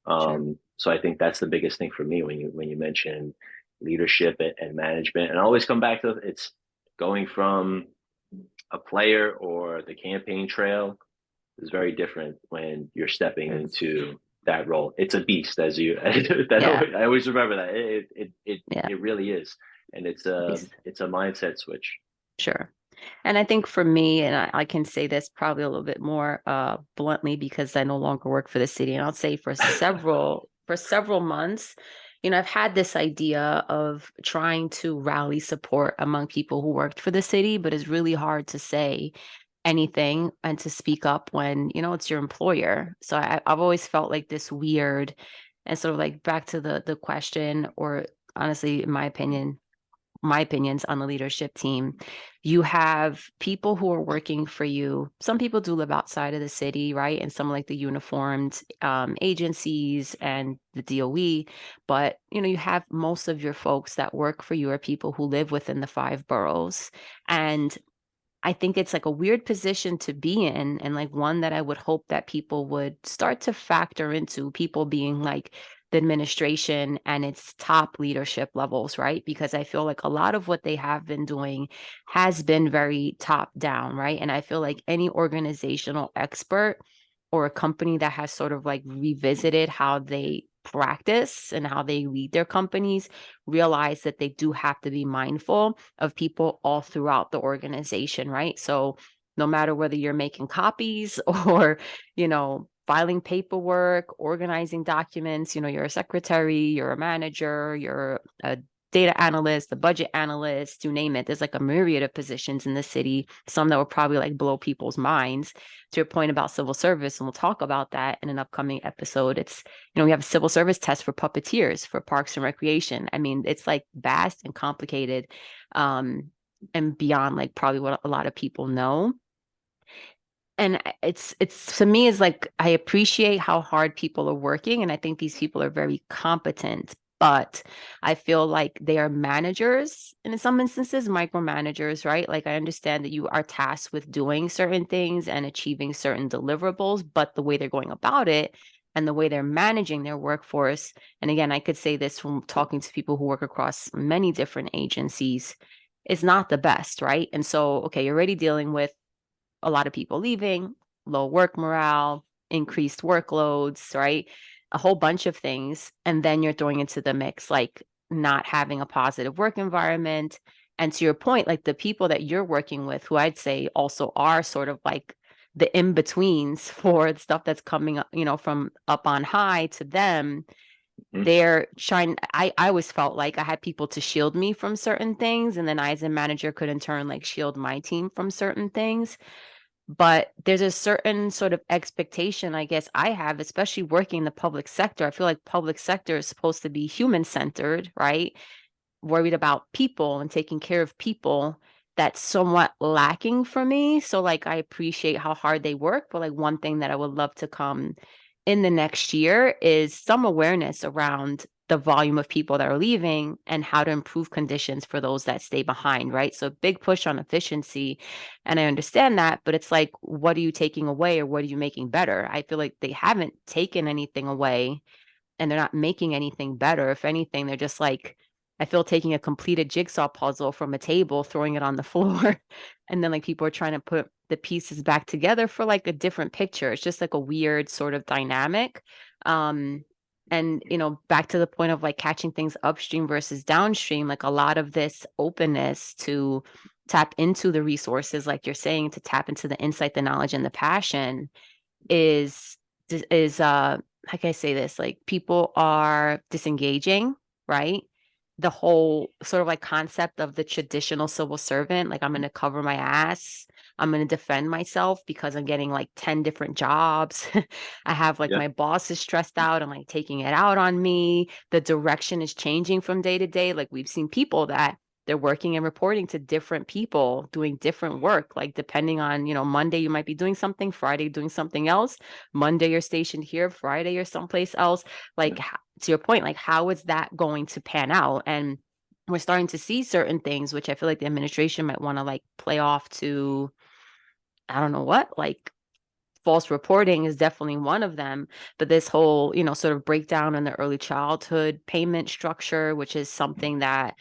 Sure. So I think that's the biggest thing for me when you mention leadership and management. And I always come back to it's going from a player or the campaign trail is very different when you're stepping It's, into that role. It's a beast, as you that yeah, I always remember that yeah, it really is, and beast. it's a mindset switch. Sure. And I think for me, and I can say this probably a little bit more bluntly because I no longer work for the city, and I'll say for several months, I've had this idea of trying to rally support among people who worked for the city, but it's really hard to say anything and to speak up when, it's your employer. So I've always felt like this weird and sort of like back to the question, or honestly, in my opinions on the leadership team. You have people who are working for you. Some people do live outside of the city, right? And some like the uniformed agencies and the DOE. But, you have most of your folks that work for you are people who live within the five boroughs. And I think it's like a weird position to be in, and like one that I would hope that people would start to factor into, people being like the administration and its top leadership levels, right? Because I feel like a lot of what they have been doing has been very top down, right? And I feel like any organizational expert or a company that has sort of like revisited how they practice and how they lead their companies realize that they do have to be mindful of people all throughout the organization, right? So no matter whether you're making copies or, filing paperwork, organizing documents, you're a secretary, you're a manager, you're a data analyst, a budget analyst, you name it. There's like a myriad of positions in the city, some that will probably like blow people's minds. To your point about civil service, and we'll talk about that in an upcoming episode. It's, we have a civil service test for puppeteers for parks and recreation. I mean, it's like vast and complicated, and beyond like probably what a lot of people know. And it's to me is like I appreciate how hard people are working, and I think these people are very competent, but I feel like they are managers, and in some instances micromanagers, right? Like I understand that you are tasked with doing certain things and achieving certain deliverables, but the way they're going about it and the way they're managing their workforce, and again, I could say this from talking to people who work across many different agencies, is not the best, right? And so, okay, you're already dealing with a lot of people leaving, low work morale, increased workloads, right? A whole bunch of things. And then you're throwing into the mix, like not having a positive work environment. And to your point, like the people that you're working with, who I'd say also are sort of like the in betweens for the stuff that's coming up, from up on high to them, Mhm. they're trying. I always felt like I had people to shield me from certain things, and then I as a manager could in turn like shield my team from certain things. But there's a certain sort of expectation, I guess I have, especially working in the public sector. I feel like public sector is supposed to be human centered, right? Worried about people and taking care of people. That's somewhat lacking for me. So like I appreciate how hard they work, but like one thing that I would love to come in the next year is some awareness around the volume of people that are leaving and how to improve conditions for those that stay behind, right? So big push on efficiency. And I understand that, but it's like, what are you taking away or what are you making better? I feel like they haven't taken anything away and they're not making anything better. If anything, they're just like, I feel taking a completed jigsaw puzzle from a table, throwing it on the floor, and then like people are trying to put the pieces back together for like a different picture. It's just like a weird sort of dynamic. Um, and back to the point of like catching things upstream versus downstream, like a lot of this openness to tap into the resources, like you're saying, to tap into the insight, the knowledge, and the passion is how can I say this? Like people are disengaging, right? The whole sort of like concept of the traditional civil servant, like I'm going to cover my ass. I'm going to defend myself because I'm getting like 10 different jobs. I have like Yeah. my boss is stressed out and like taking it out on me. The direction is changing from day to day. Like we've seen people that they're working and reporting to different people doing different work, like depending on, Monday you might be doing something, Friday doing something else. Monday you're stationed here, Friday you're someplace else. Like Yeah. to your point, like how is that going to pan out? And we're starting to see certain things which I feel like the administration might want to like play off to, I don't know what, like false reporting is definitely one of them. But this whole, sort of breakdown in the early childhood payment structure, which is something that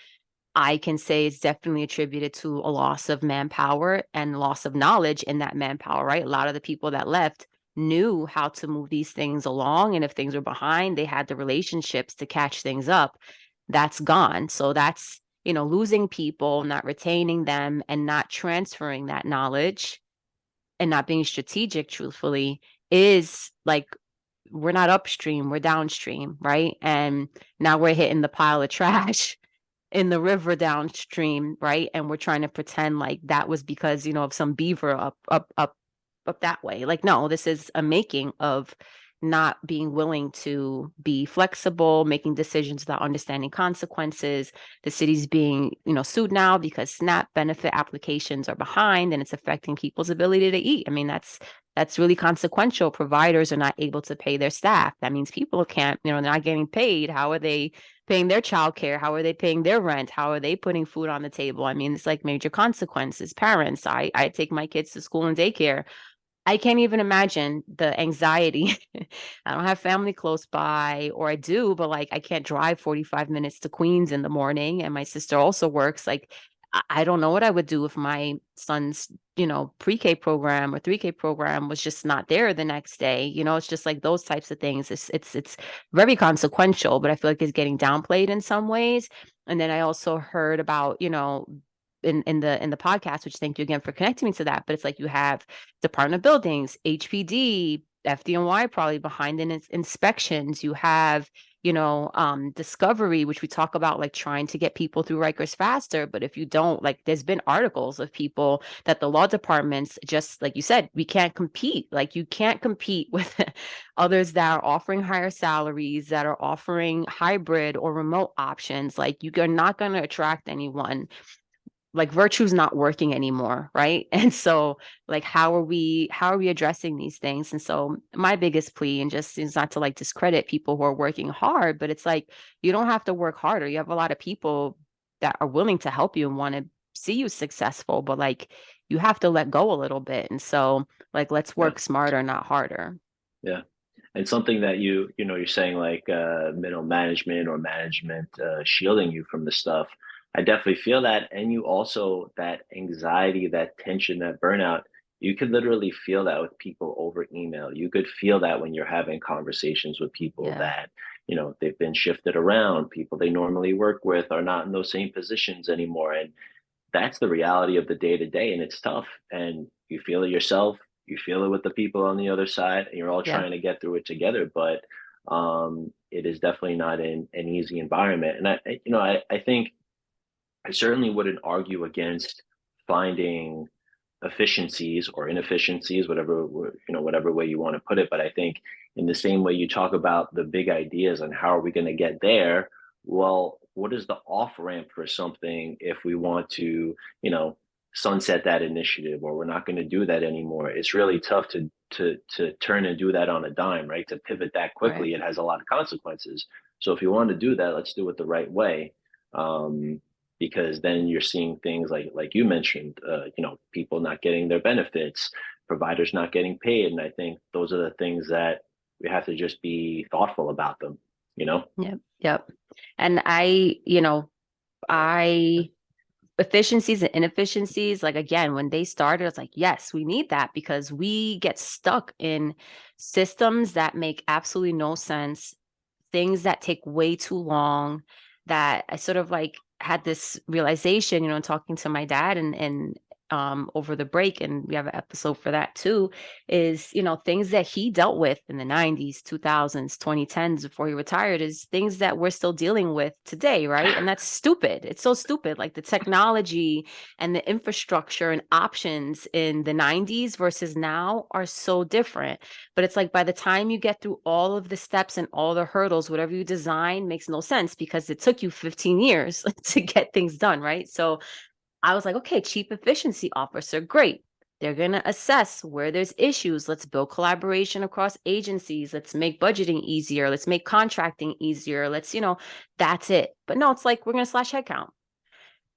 I can say is definitely attributed to a loss of manpower and loss of knowledge in that manpower, right? A lot of the people that left knew how to move these things along. And if things were behind, they had the relationships to catch things up. That's gone. So that's, losing people, not retaining them, and not transferring that knowledge and not being strategic, truthfully, is like we're not upstream, we're downstream, right? And now we're hitting the pile of trash in the river downstream, right? And we're trying to pretend like that was because, of some beaver up that way. Like, no, this is a making of not being willing to be flexible, making decisions without understanding consequences. The city's being, sued now because SNAP benefit applications are behind and it's affecting people's ability to eat. I mean, that's really consequential. Providers are not able to pay their staff. That means people can't, they're not getting paid. How are they paying their childcare? How are they paying their rent? How are they putting food on the table? I mean, it's like major consequences. Parents, I take my kids to school and daycare. I can't even imagine the anxiety. I don't have family close by, or I do, but like I can't drive 45 minutes to Queens in the morning. And my sister also works. Like, I don't know what I would do if my son's, pre-K program or 3K program was just not there the next day. It's just like those types of things. It's very consequential, but I feel like it's getting downplayed in some ways. And then I also heard about, in the podcast, which thank you again for connecting me to that. But it's like you have Department of Buildings, HPD, FDNY probably behind in its inspections. You have, Discovery, which we talk about, like trying to get people through Rikers faster. But if you don't, like, there's been articles of people that the law departments, just like you said, we can't compete. Like, you can't compete with others that are offering higher salaries, that are offering hybrid or remote options. Like, you're not going to attract anyone. Like, virtue's not working anymore, right? And so, like, how are we addressing these things? And so my biggest plea, and just is not to like discredit people who are working hard, but it's like you don't have to work harder. You have a lot of people that are willing to help you and want to see you successful, but like you have to let go a little bit. And so, like, let's Yeah, work smarter, not harder. yeah. And something that you're saying like middle management or management shielding you from the stuff. I definitely feel that. And you also, that anxiety, that tension, that burnout, you could literally feel that with people over email. You could feel that when you're having conversations with people Yeah. that, they've been shifted around. People they normally work with are not in those same positions anymore. And that's the reality of the day to day, and it's tough. And you feel it yourself, you feel it with the people on the other side, and you're all Yeah. trying to get through it together. But it is definitely not an easy environment. And I think I certainly wouldn't argue against finding efficiencies or inefficiencies, whatever way you want to put it. But I think in the same way you talk about the big ideas and how are we going to get there, well, what is the off ramp for something if we want to, sunset that initiative, or we're not going to do that anymore? It's really tough to turn and do that on a dime, right? To pivot that Right. quickly, it has a lot of consequences. So if you want to do that, let's do it the right way. Um, because then you're seeing things like you mentioned, people not getting their benefits, providers not getting paid, and I think those are the things that we have to just be thoughtful about them. You know. Yep. Yep. And I efficiencies and inefficiencies, like, again, when they started, it's like, yes, we need that because we get stuck in systems that make absolutely no sense, things that take way too long. That I sort of like had this realization, talking to my dad and over the break, and we have an episode for that too, is, things that he dealt with in the 90s, 2000s, 2010s before he retired, is things that we're still dealing with today, right? And that's stupid. It's so stupid. Like, the technology and the infrastructure and options in the 90s versus now are so different. But it's like by the time you get through all of the steps and all the hurdles, whatever you design makes no sense because it took you 15 years to get things done, right? So I was like, okay, chief efficiency officer, great. They're going to assess where there's issues. Let's build collaboration across agencies. Let's make budgeting easier. Let's make contracting easier. Let's, that's it. But no, it's like we're going to slash headcount.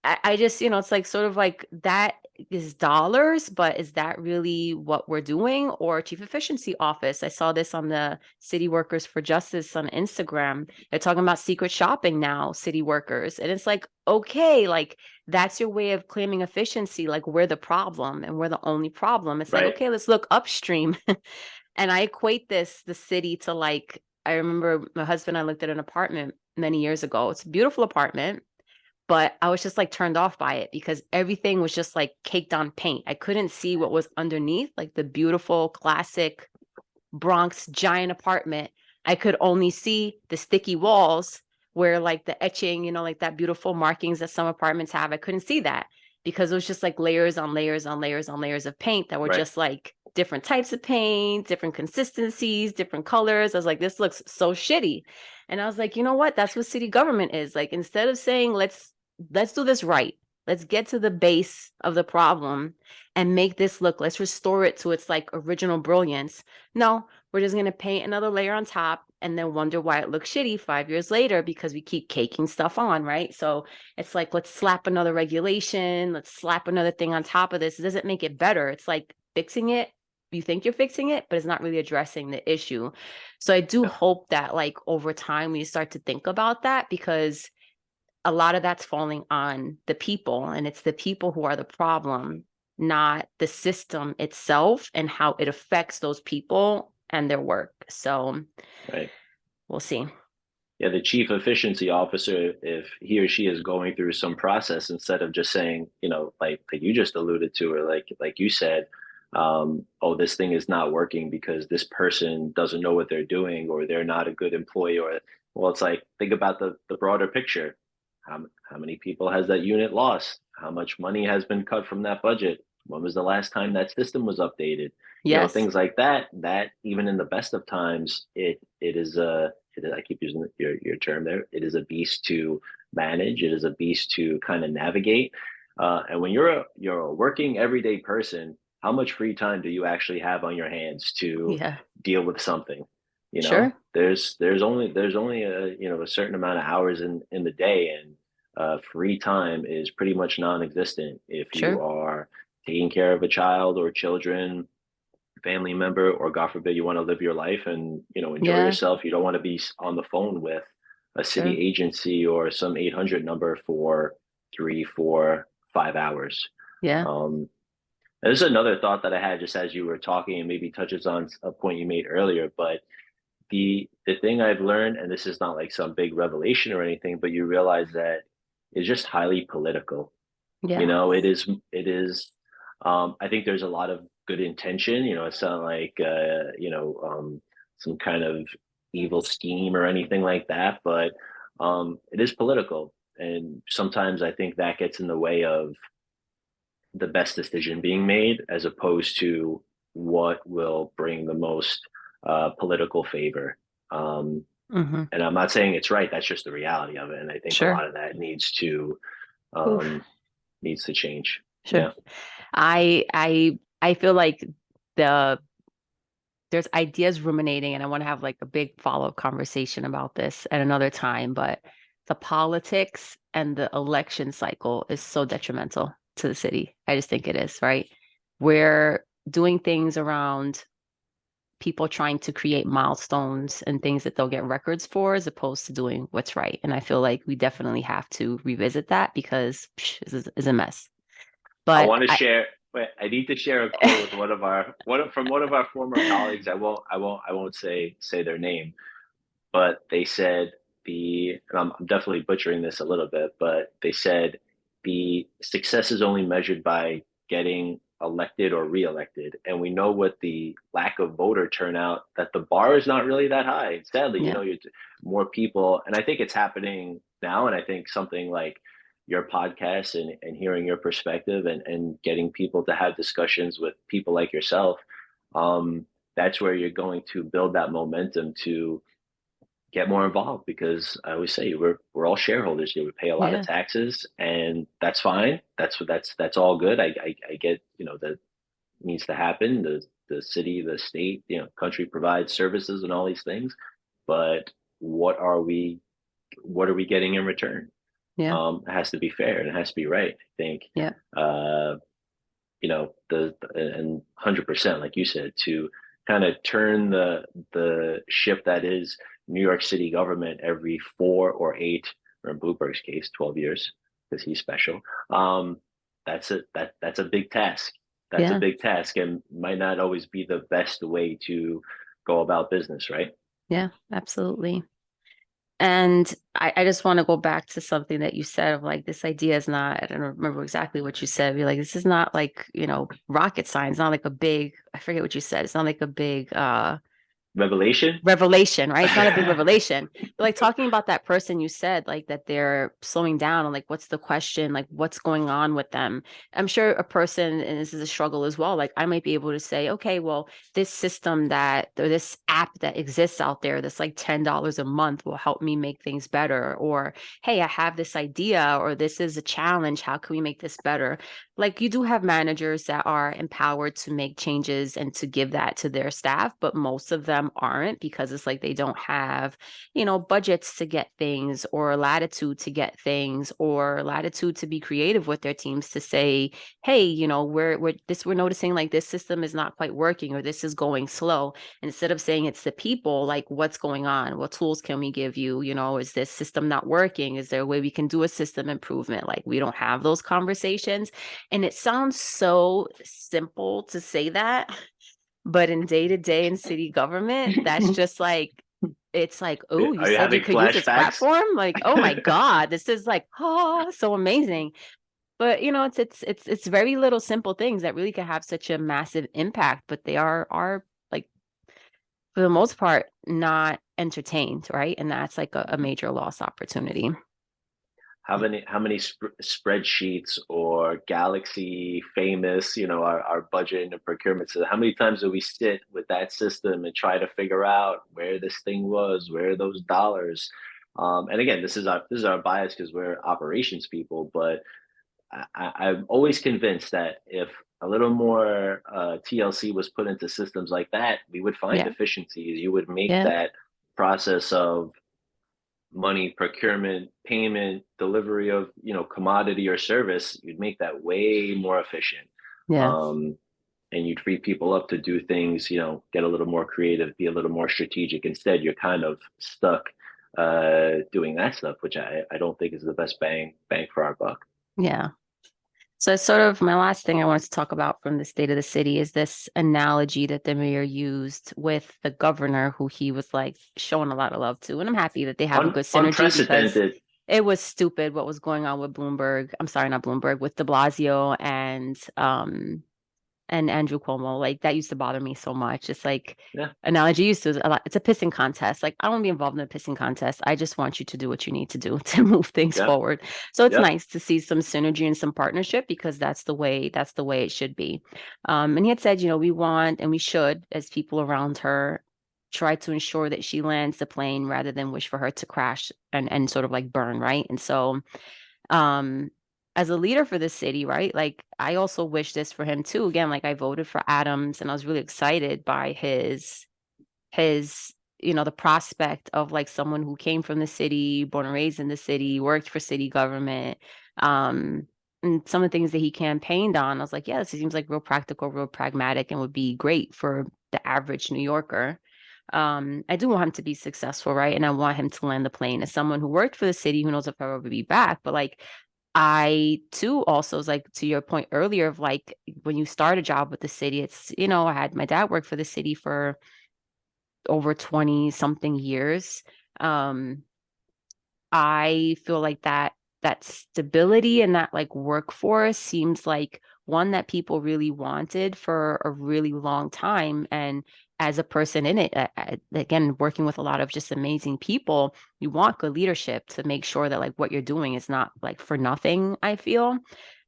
I just, it's like sort of like that is dollars, but is that really what we're doing? Or chief efficiency office? I saw this on the City Workers for Justice on Instagram. They're talking about secret shopping now, city workers. And it's like, okay, like that's your way of claiming efficiency. Like we're the problem and we're the only problem. It's like, Right. okay, let's look upstream. And I equate the city to like, I remember my husband and I looked at an apartment many years ago. It's a beautiful apartment, but I was just like turned off by it because everything was just like caked on paint. I couldn't see what was underneath, like the beautiful classic Bronx giant apartment. I could only see the sticky walls where like the etching, like that beautiful markings that some apartments have. I couldn't see that because it was just like layers on layers on layers on layers of paint that were Right. just like different types of paint, different consistencies, different colors. I was like, this looks so shitty. And I was like, you know what? That's what city government is. Like instead of saying let's do this right. Let's get to the base of the problem and make this look, let's restore it to its like original brilliance. No, we're just going to paint another layer on top and then wonder why it looks shitty 5 years later because we keep caking stuff on, right? So it's like, let's slap another regulation, let's slap another thing on top of this. It doesn't make it better. It's like fixing it. You think you're fixing it, but it's not really addressing the issue. So I do Yeah. hope that like over time we start to think about that because a lot of that's falling on the people and it's the people who are the problem, not the system itself and how it affects those people and their work. So Right. we'll see. Yeah, the chief efficiency officer, if he or she is going through some process, instead of just saying, like you just alluded to, or like you said, oh, this thing is not working because this person doesn't know what they're doing, or they're not a good employee, or well, it's like think about the broader picture. How many people has that unit lost? How much money has been cut from that budget? When was the last time that system was updated? Yes. Things like that. That even in the best of times, it is a I keep using your term there. It is a beast to manage. It is a beast to kind of navigate. And when you're a working everyday person, how much free time do you actually have on your hands to Yeah. deal with something? Sure. There's only a certain amount of hours in the day, and free time is pretty much non-existent if you Sure. are taking care of a child or children, family member, or God forbid you want to live your life and enjoy Yeah. yourself. You don't want to be on the phone with a city Sure. agency or some 800 number for 3, 4, 5 hours. Yeah. Um, and this is another thought that I had just as you were talking, and maybe touches on a point you made earlier. But the thing I've learned, and this is not like some big revelation or anything, but you realize that it's just highly political. Yeah. It is. I think there's a lot of good intention. It's not like some kind of evil scheme or anything like that, but it is political, and sometimes I think that gets in the way of the best decision being made, as opposed to what will bring the most political favor. Um, Mm-hmm. and I'm not saying it's right. That's just the reality of it, and I think a Sure. lot of that Oof. um, needs to change. Sure. Yeah. I feel like the there's ideas ruminating and I want to have like a big follow-up conversation about this at another time, but the politics and the election cycle is so detrimental to the city. I just think it is, right? We're doing things around people trying to create milestones and things that they'll get records for as opposed to doing what's right. And I feel like we definitely have to revisit that because it's a mess. I But want to share. Wait, I need to share a quote with one of our former colleagues. I won't say their name, but they said and I'm definitely butchering this a little bit, but they said the success is only measured by getting elected or reelected. And we know what the lack of voter turnout, that the bar is not really that high. Sadly, yeah, you're more people, and I think it's happening now. And I think something like your podcast and hearing your perspective and getting people to have discussions with people like yourself, that's where you're going to build that momentum to get more involved, because I always say we're all shareholders here. We pay a lot of yeah, taxes, and that's fine. That's all good. I get that needs to happen. The city, the state, country provides services and all these things, but what are we what are we getting in return? yeah, It has to be fair and it has to be right. I think yeah, uh, and 100%, like you said, to kind of turn the ship that is New York City government every 4 or 8, or in Bloomberg's case, 12 years, because he's special. Um, that's a big task. That's a Yeah. big task, and might not always be the best way to go about business, right? Yeah, absolutely. And I just want to go back to something that you said of like this idea is not, I don't remember exactly what you said. You're like, this is not like, rocket science, not like a big, I forget what you said. It's not like a big Revelation. revelation, right? It's not a big revelation. But like talking about that person you said, like that they're slowing down and like what's the question, like what's going on with them. I'm sure a person, and this is a struggle as well, like I might be able to say, okay, well, this system that or this app that exists out there that's like $10 a month will help me make things better. Or hey, I have this idea or this is a challenge. How can we make this better? Like you do have managers that are empowered to make changes and to give that to their staff, but most of them aren't because it's like they don't have, budgets to get things or latitude to get things or latitude to be creative with their teams to say, hey, we're noticing like this system is not quite working or this is going slow. And instead of saying it's the people, like what's going on? What tools can we give you? Is this system not working? Is there a way we can do a system improvement? Like we don't have those conversations. And it sounds so simple to say that, but in day to day in city government, that's just like, it's like, oh, you Are you said you having could use this flashbacks? platform? Like, oh my God, this is like, oh, so amazing. But it's very little simple things that really can have such a massive impact, but they are like for the most part not entertained, right? And that's like a major lost opportunity. How many spreadsheets or Galaxy famous, our budget and procurement system? How many times do we sit with that system and try to figure out where this thing was, where are those dollars? And again, this is our bias because we're operations people, but I'm always convinced that if a little more TLC was put into systems like that, we would find Yeah. efficiencies. You would make Yeah. that process of money procurement, payment, delivery of commodity or service, you'd make that way more efficient. Yeah. um, and you'd free people up to do things, get a little more creative, be a little more strategic. Instead you're kind of stuck doing that stuff, which I don't think is the best bang for our buck. Yeah. So sort of my last thing I wanted to talk about from the state of the city is this analogy that the mayor used with the governor, who he was like showing a lot of love to. And I'm happy that they have a good synergy because Unprecedented. it was stupid what was going on with Bloomberg. I'm sorry, not Bloomberg, with de Blasio and Andrew Cuomo. Like that used to bother me so much. It's like Yeah. analogy used to a lot. It's a pissing contest. Like I don't want to be involved in a pissing contest. I just want you to do what you need to do to move things Yeah. forward. So it's Yeah. nice to see some synergy and some partnership because that's the way it should be. And he had said, we want and we should, as people around her, try to ensure that she lands the plane rather than wish for her to crash and sort of like burn, right? And so um as a leader for the city, right? Like I also wish this for him too. Again, like I voted for Adams and I was really excited by his the prospect of like someone who came from the city, born and raised in the city, worked for city government. Um and some of the things that he campaigned on, I was like, yeah, this seems like real practical, real pragmatic, and would be great for the average New Yorker. I do want him to be successful, right? And I want him to land the plane as someone who worked for the city, who knows if I'll ever be back. But like I too also is like to your point earlier of like when you start a job with the city, it's I had my dad work for the city for over 20 something years. Um, I feel like that stability and that like workforce seems like one that people really wanted for a really long time. And as a person in it, again, working with a lot of just amazing people, you want good leadership to make sure that like what you're doing is not like for nothing, I feel.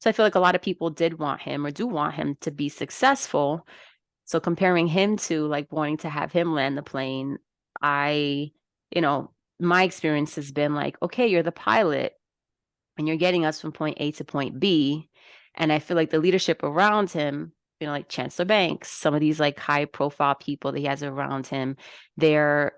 So I feel like a lot of people did want him or do want him to be successful. So comparing him to like wanting to have him land the plane, I, you know, my experience has been like, okay, you're the pilot and you're getting us from point A to point B. And I feel like the leadership around him, like Chancellor Banks, some of these like high profile people that he has around him, they're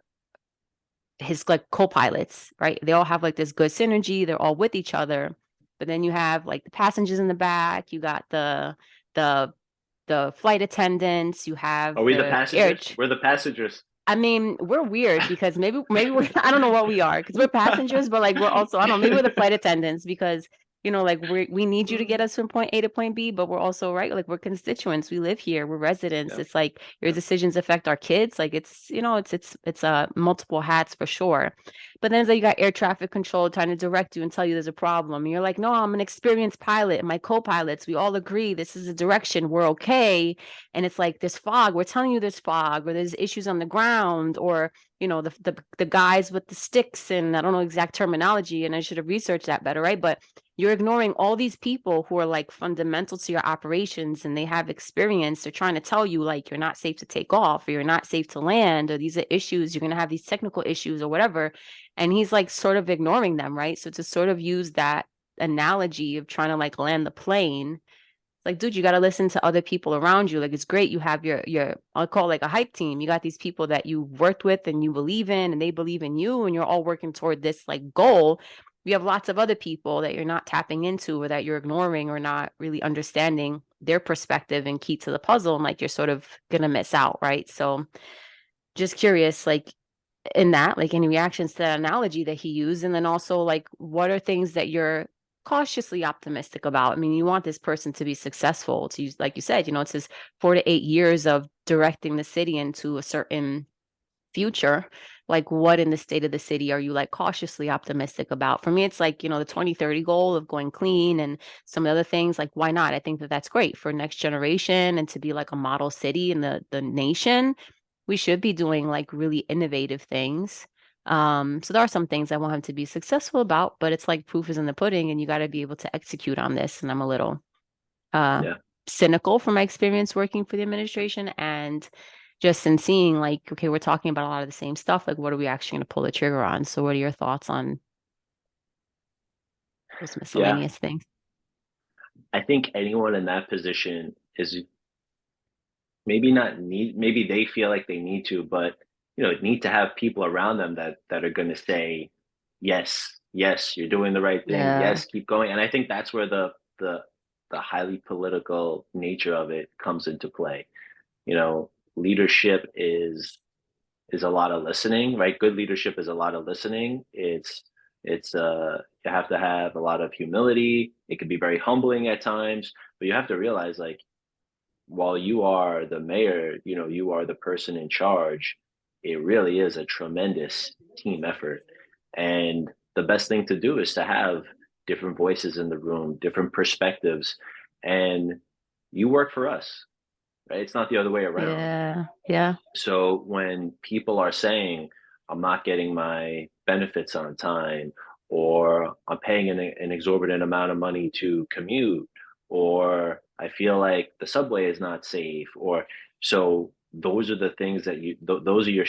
his like co-pilots, right? They all have like this good synergy. They're all with each other. But then you have like the passengers in the back, you got the the flight attendants, you have Are we the the air. passengers? We're the passengers. I mean, we're weird because maybe we're I don't know what we are because we're passengers, but like we're also I don't know, maybe we're the flight attendants because like we need you to get us from point A to point B, but we're also right, like we're constituents. We live here, we're residents. Yeah, It's like your yeah, decisions affect our kids. Like it's multiple hats for sure. But then it's like you got air traffic control trying to direct you and tell you there's a problem. And you're like, no, I'm an experienced pilot and my co-pilots, we all agree this is a direction. We're okay, and it's like this fog, we're telling you there's fog or there's issues on the ground, or the guys with the sticks, and I don't know exact terminology and I should have researched that better, right? But you're ignoring all these people who are like fundamental to your operations and they have experience. They're trying to tell you like you're not safe to take off or you're not safe to land or these are issues, you're going to have these technical issues or whatever, and he's like sort of ignoring them, right? So to sort of use that analogy of trying to like land the plane, like, dude, you got to listen to other people around you. Like, it's great you have your I'll call it like a hype team. You got these people that you worked with and you believe in, and they believe in you, and you're all working toward this like goal. You have lots of other people that you're not tapping into or that you're ignoring or not really understanding their perspective and key to the puzzle, and like you're sort of gonna miss out, right? So, just curious, like in that, like any reactions to that analogy that he used, and then also like what are things that you're cautiously optimistic about? I mean, you want this person to be successful, to use, like you said, it's his 4 to 8 years of directing the city into a certain future. Like what in the state of the city are you like cautiously optimistic about? For me, it's like, the 2030 goal of going clean and some other things. Like, why not? I think that that's great for next generation and to be like a model city in the nation. We should be doing like really innovative things. So there are some things I want him to be successful about, but it's like proof is in the pudding and you got to be able to execute on this. And I'm a little uh yeah. cynical from my experience working for the administration and just in seeing like, okay, we're talking about a lot of the same stuff. Like, what are we actually going to pull the trigger on? So what are your thoughts on those Yeah. miscellaneous things? I think anyone in that position is maybe not need, maybe they feel like they need to, but need to have people around them that are going to say, yes, yes, you're doing the right thing. Yeah. Yes, keep going. And I think that's where the the highly political nature of it comes into play. Leadership is a lot of listening, right? Good leadership is a lot of listening. It's you have to have a lot of humility. It can be very humbling at times, but you have to realize like while you are the mayor, you are the person in charge. It really is a tremendous team effort. And the best thing to do is to have different voices in the room, different perspectives. And you work for us, right? It's not the other way around. Yeah. Yeah. So when people are saying, I'm not getting my benefits on time, or I'm paying an exorbitant amount of money to commute, or I feel like the subway is not safe, or so those are the things that those are your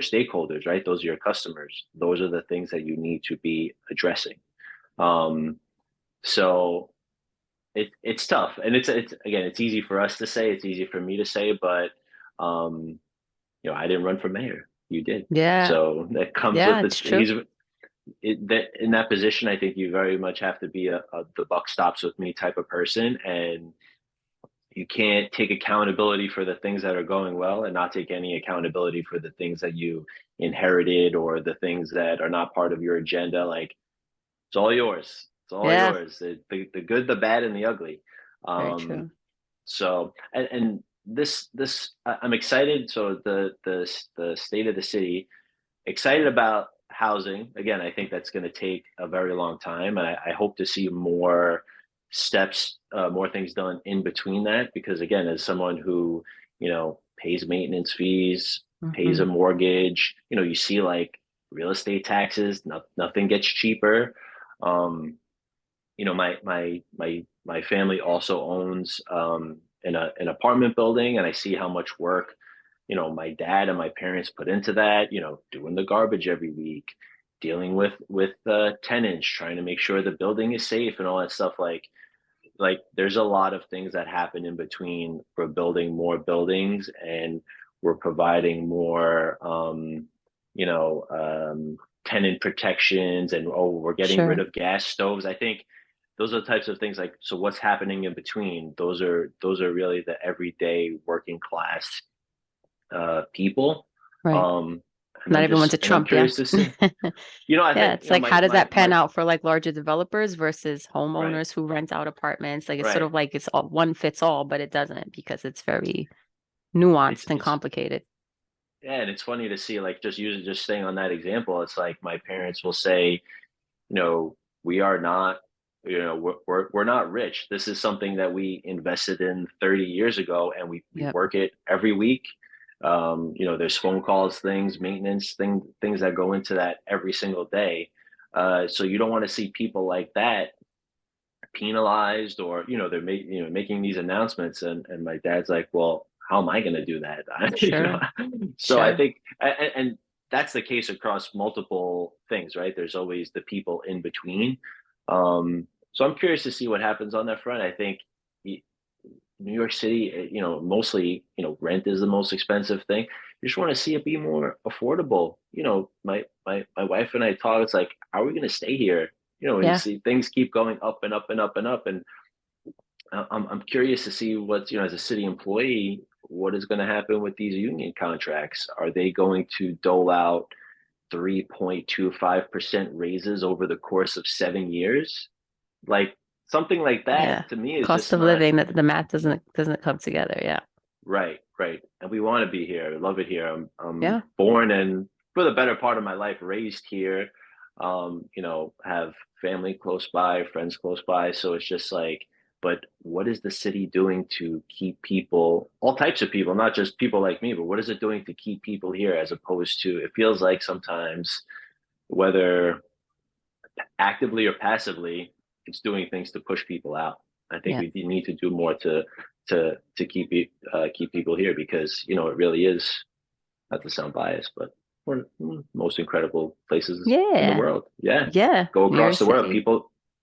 stakeholders, right? Those are your customers. Those are the things that you need to be addressing. Um, so it's tough, and it's again, it's easy for us to say, it's easy for me to say, but um, I didn't run for mayor. You did. Yeah. So that comes with Yeah, the it's true. he's that in that position. I think you very much have to be a the buck stops with me type of person, and you can't take accountability for the things that are going well and not take any accountability for the things that you inherited or the things that are not part of your agenda. Like it's all yours. It's all Yeah, yours. The good, the bad, and the ugly. very Um, true. so and this I'm excited. So the state of the city, excited about housing. Again, I think that's going to take a very long time, and I hope to see more steps, more things done in between that. Because again, as someone who pays maintenance fees, pays a Hmm. mortgage, you see like real estate taxes. Nothing gets cheaper. Um, my family also owns an apartment building, and I see how much work my dad and my parents put into that. Doing the garbage every week, dealing with tenants, trying to make sure the building is safe and all that stuff. Like there's a lot of things that happen in between. We're building more buildings and we're providing more you know um tenant protections, and we're getting rid Sure. of gas stoves. I think those are the types of things like, so what's happening in between? Those are really the everyday working class people. Right. Um, Not everyone's a and I'm Trump, yeah. curious to see. I Yeah, think it's like how does my that pan out for like larger developers versus right, homeowners who rent out apartments? Like it's sort right. of like it's all one fits all, but it doesn't because it's very It's nuanced and it's complicated. yeah, and it's funny to see, like, just staying on that example. It's like my parents will say, you know, we are not, we're not rich. This is something that we invested in 30 years ago, and we Yep. work it every week. There's phone calls, things, maintenance, things that go into that every single day. So you don't want to see people like that penalized, or making these announcements, and my dad's like, well, how am I going to do that? Sure. So I Sure. think, and that's the case across multiple things, right? There's always the people in between. So I'm curious to see what happens on that front. I think New York City, mostly, rent is the most expensive thing. You just want to see it be more affordable. My wife and I talk. It's like, how are we going to stay here? When you Yeah. see things keep going up and up and up and up, and I'm curious to see what's, as a city employee, what is going to happen with these union contracts. Are they going to dole out 3.25% raises over the course of 7 years? Like, something like that Yeah. to me is Cost just of not living that the math doesn't come together. Yeah. right. Right. And we want to be here. I love it here. I'm Yeah. born and, for the better part of my life, raised here. Have family close by, friends close by. So it's just like, but what is the city doing to keep people, all types of people, not just people like me, but what is it doing to keep people here, as opposed to, it feels like sometimes, whether actively or passively, it's doing things to push people out. I think Yeah. we need to do more to keep people here, because it really is, not to sound biased, but one of the most incredible places in the Yeah. world. Yeah, Yeah. go New York across the world. City.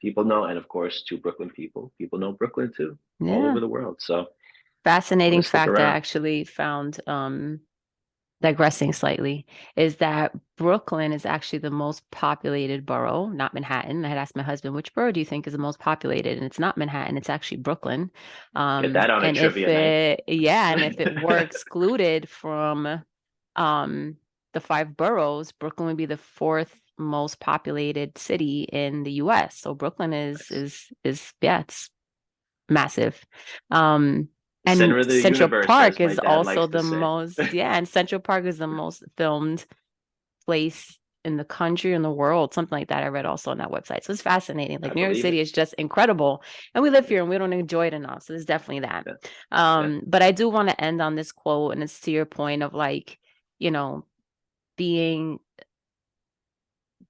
People know, and of course, to Brooklyn people know Brooklyn too, all Yeah. over the world. So I want Fascinating to stick fact I around. actually found digressing slightly, is that Brooklyn is actually the most populated borough, not Manhattan. I had asked my husband, which borough do you think is the most populated? And it's not Manhattan, it's actually Brooklyn. Get that on a And if trivia night. it, yeah, and if it were excluded from um, the five boroughs, Brooklyn would be the fourth most populated city in the US. So Brooklyn Nice. is yeah, it's massive. Um, The and center of the Central universe, Park as my is dad also likes to the say. most, yeah, and Central Park is the most filmed place in the country, in the world, something like that. I read also on that website. So it's fascinating. I Like New York believe City it. is just incredible. And we live Yeah, here and we don't enjoy it enough. So there's definitely that. yeah, yeah. But I do want to end on this quote, and it's to your point of like, you know, being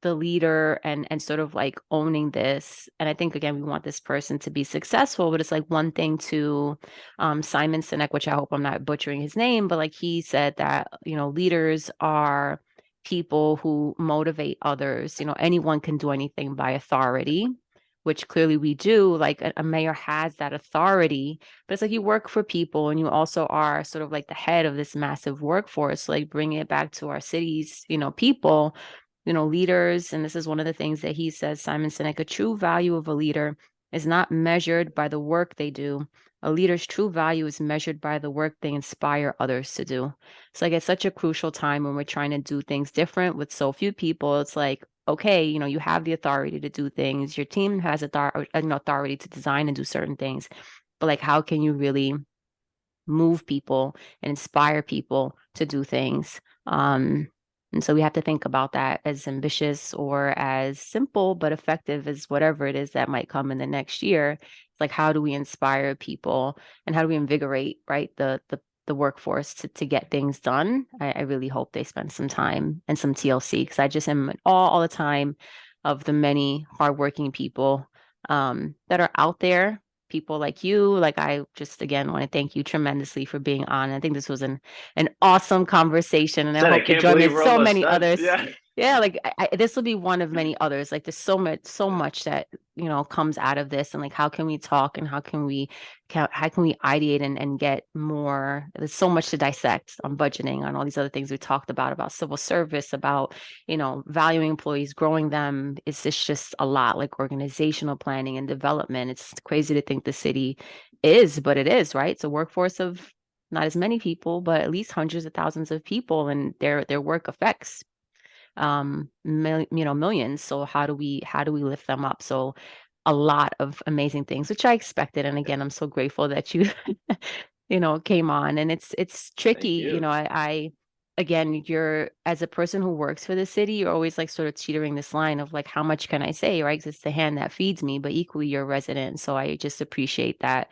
the leader and sort of like owning this. And I think again we want this person to be successful, but it's like one thing to Simon Sinek, which I hope I'm not butchering his name, but like he said that leaders are people who motivate others. Anyone can do anything by authority, which clearly we do. Like a mayor has that authority, but it's like you work for people and you also are sort of like the head of this massive workforce. Like bringing it back to our cities, people, leaders, and this is one of the things that he says, Simon Sinek, a true value of a leader is not measured by the work they do. A leader's true value is measured by the work they inspire others to do. It's like it's such a crucial time when we're trying to do things different with so few people. It's like, okay, you have the authority to do things. Your team has authority to design and do certain things. But like, how can you really move people and inspire people to do things? And so we have to think about that as ambitious or as simple but effective as whatever it is that might come in the next year. It's like, how do we inspire people and how do we invigorate, right, the workforce to get things done? I really hope they spend some time and some TLC, because I just am in awe all the time of the many hardworking people that are out there, people like you. Like, I just again want to thank you tremendously for being on. I think this was an awesome conversation, and I Said, I hope to can't join believe with we're so almost many done. others. Yeah. Yeah, like this will be one of many others. Like there's so much that, you know, comes out of this, and like how can we talk and how can we ideate and get more. There's so much to dissect on budgeting, on all these other things we talked about civil service, about, you know, valuing employees, growing them. It's just a lot, like organizational planning and development. It's crazy to think the city is, but it is, right? It's a workforce of not as many people, but at least hundreds of thousands of people, and their work affects millions. So how do we lift them up? So a lot of amazing things, which I expected. And again, I'm so grateful that you you know, came on. And it's tricky, Thank you you. know. I again, you're, as a person who works for the city, you're always like sort of teetering this line of like, how much can I say, right? 'Cause it's the hand that feeds me, but equally you're a resident. So I just appreciate that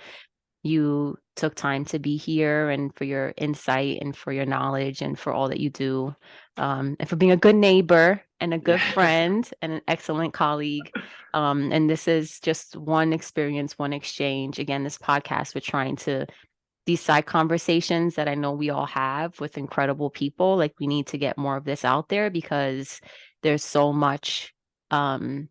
you took time to be here, and for your insight and for your knowledge and for all that you do, and for being a good neighbor and a good Yeah. friend and an excellent colleague. And this is just one experience, one exchange. Again, this podcast, we're trying to, these side conversations that I know we all have with incredible people, like we need to get more of this out there, because there's um,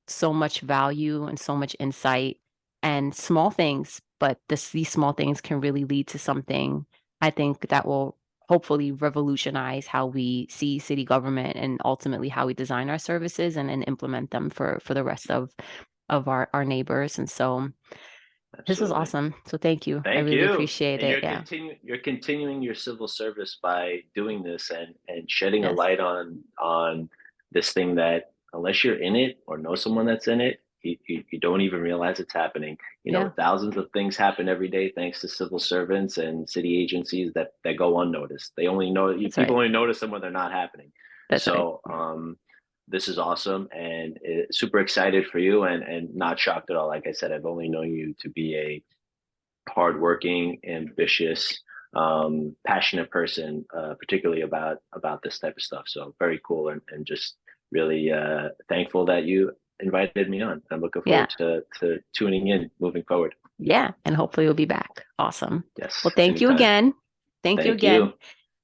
so much value and so much insight and small things, but these small things can really lead to something, I think, that will hopefully revolutionize how we see city government, and ultimately how we design our services and implement them for the rest of our neighbors. And so this was Absolutely. awesome. So thank you. I Thank really you. appreciate And it. Yeah. you're continuing your civil service by doing this and shedding a Yes. light on this thing that, unless you're in it or know someone that's in it, you don't even realize it's happening. You know, Yeah. thousands of things happen every day thanks to civil servants and city agencies that go unnoticed. They only know you That's right. people only notice them when they're not happening. That's right. So this is awesome, and super excited for you, and not shocked at all. Like I said, I've only known you to be a hardworking, ambitious, passionate person, particularly about this type of stuff. So very cool, and just really thankful that you invited me on. I'm looking Yeah. forward to tuning in moving forward. Yeah. And hopefully we'll be back. Awesome. Yes, Well, thank you anytime. again. Thank you Thank again. you.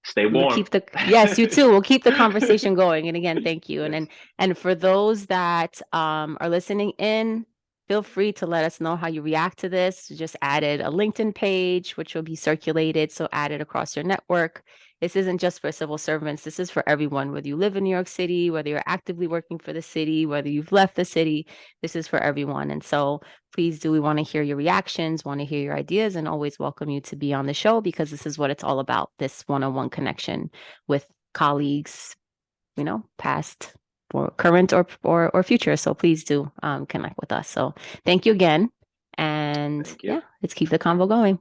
Stay We'll warm. keep the, yes, you too. We'll keep the conversation going. And again, thank you. Yes. And for those that are listening in, feel free to let us know how you react to this. We just added a LinkedIn page, which will be circulated. So add it across your network. This isn't just for civil servants. This is for everyone, whether you live in New York City, whether you're actively working for the city, whether you've left the city. This is for everyone. And so please do, we want to hear your reactions, want to hear your ideas, and always welcome you to be on the show, because this is what it's all about, this one-on-one connection with colleagues, you know, past or current or future. So please do connect with us. So thank you again. And Thank you. yeah, let's keep the convo going.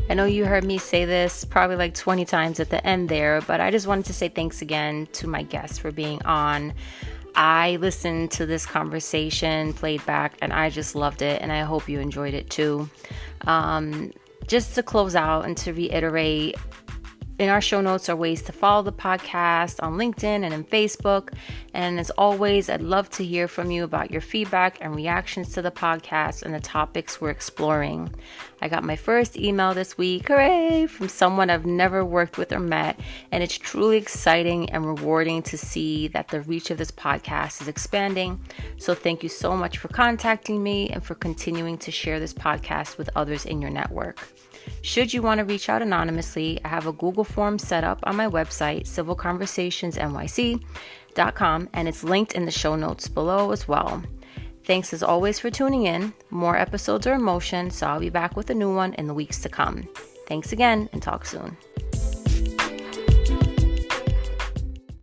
I know you heard me say this probably like 20 times at the end there, but I just wanted to say thanks again to my guests for being on. I listened to this conversation played back and I just loved it, and I hope you enjoyed it too. Just to close out and to reiterate, in our show notes are ways to follow the podcast on LinkedIn and in Facebook. And as always, I'd love to hear from you about your feedback and reactions to the podcast and the topics we're exploring. I got my first email this week, hooray, from someone I've never worked with or met. And it's truly exciting and rewarding to see that the reach of this podcast is expanding. So thank you so much for contacting me and for continuing to share this podcast with others in your network. Should you want to reach out anonymously, I have a Google form set up on my website, civilconversationsnyc.com, and it's linked in the show notes below as well. Thanks as always for tuning in. More episodes are in motion, so I'll be back with a new one in the weeks to come. Thanks again, and talk soon.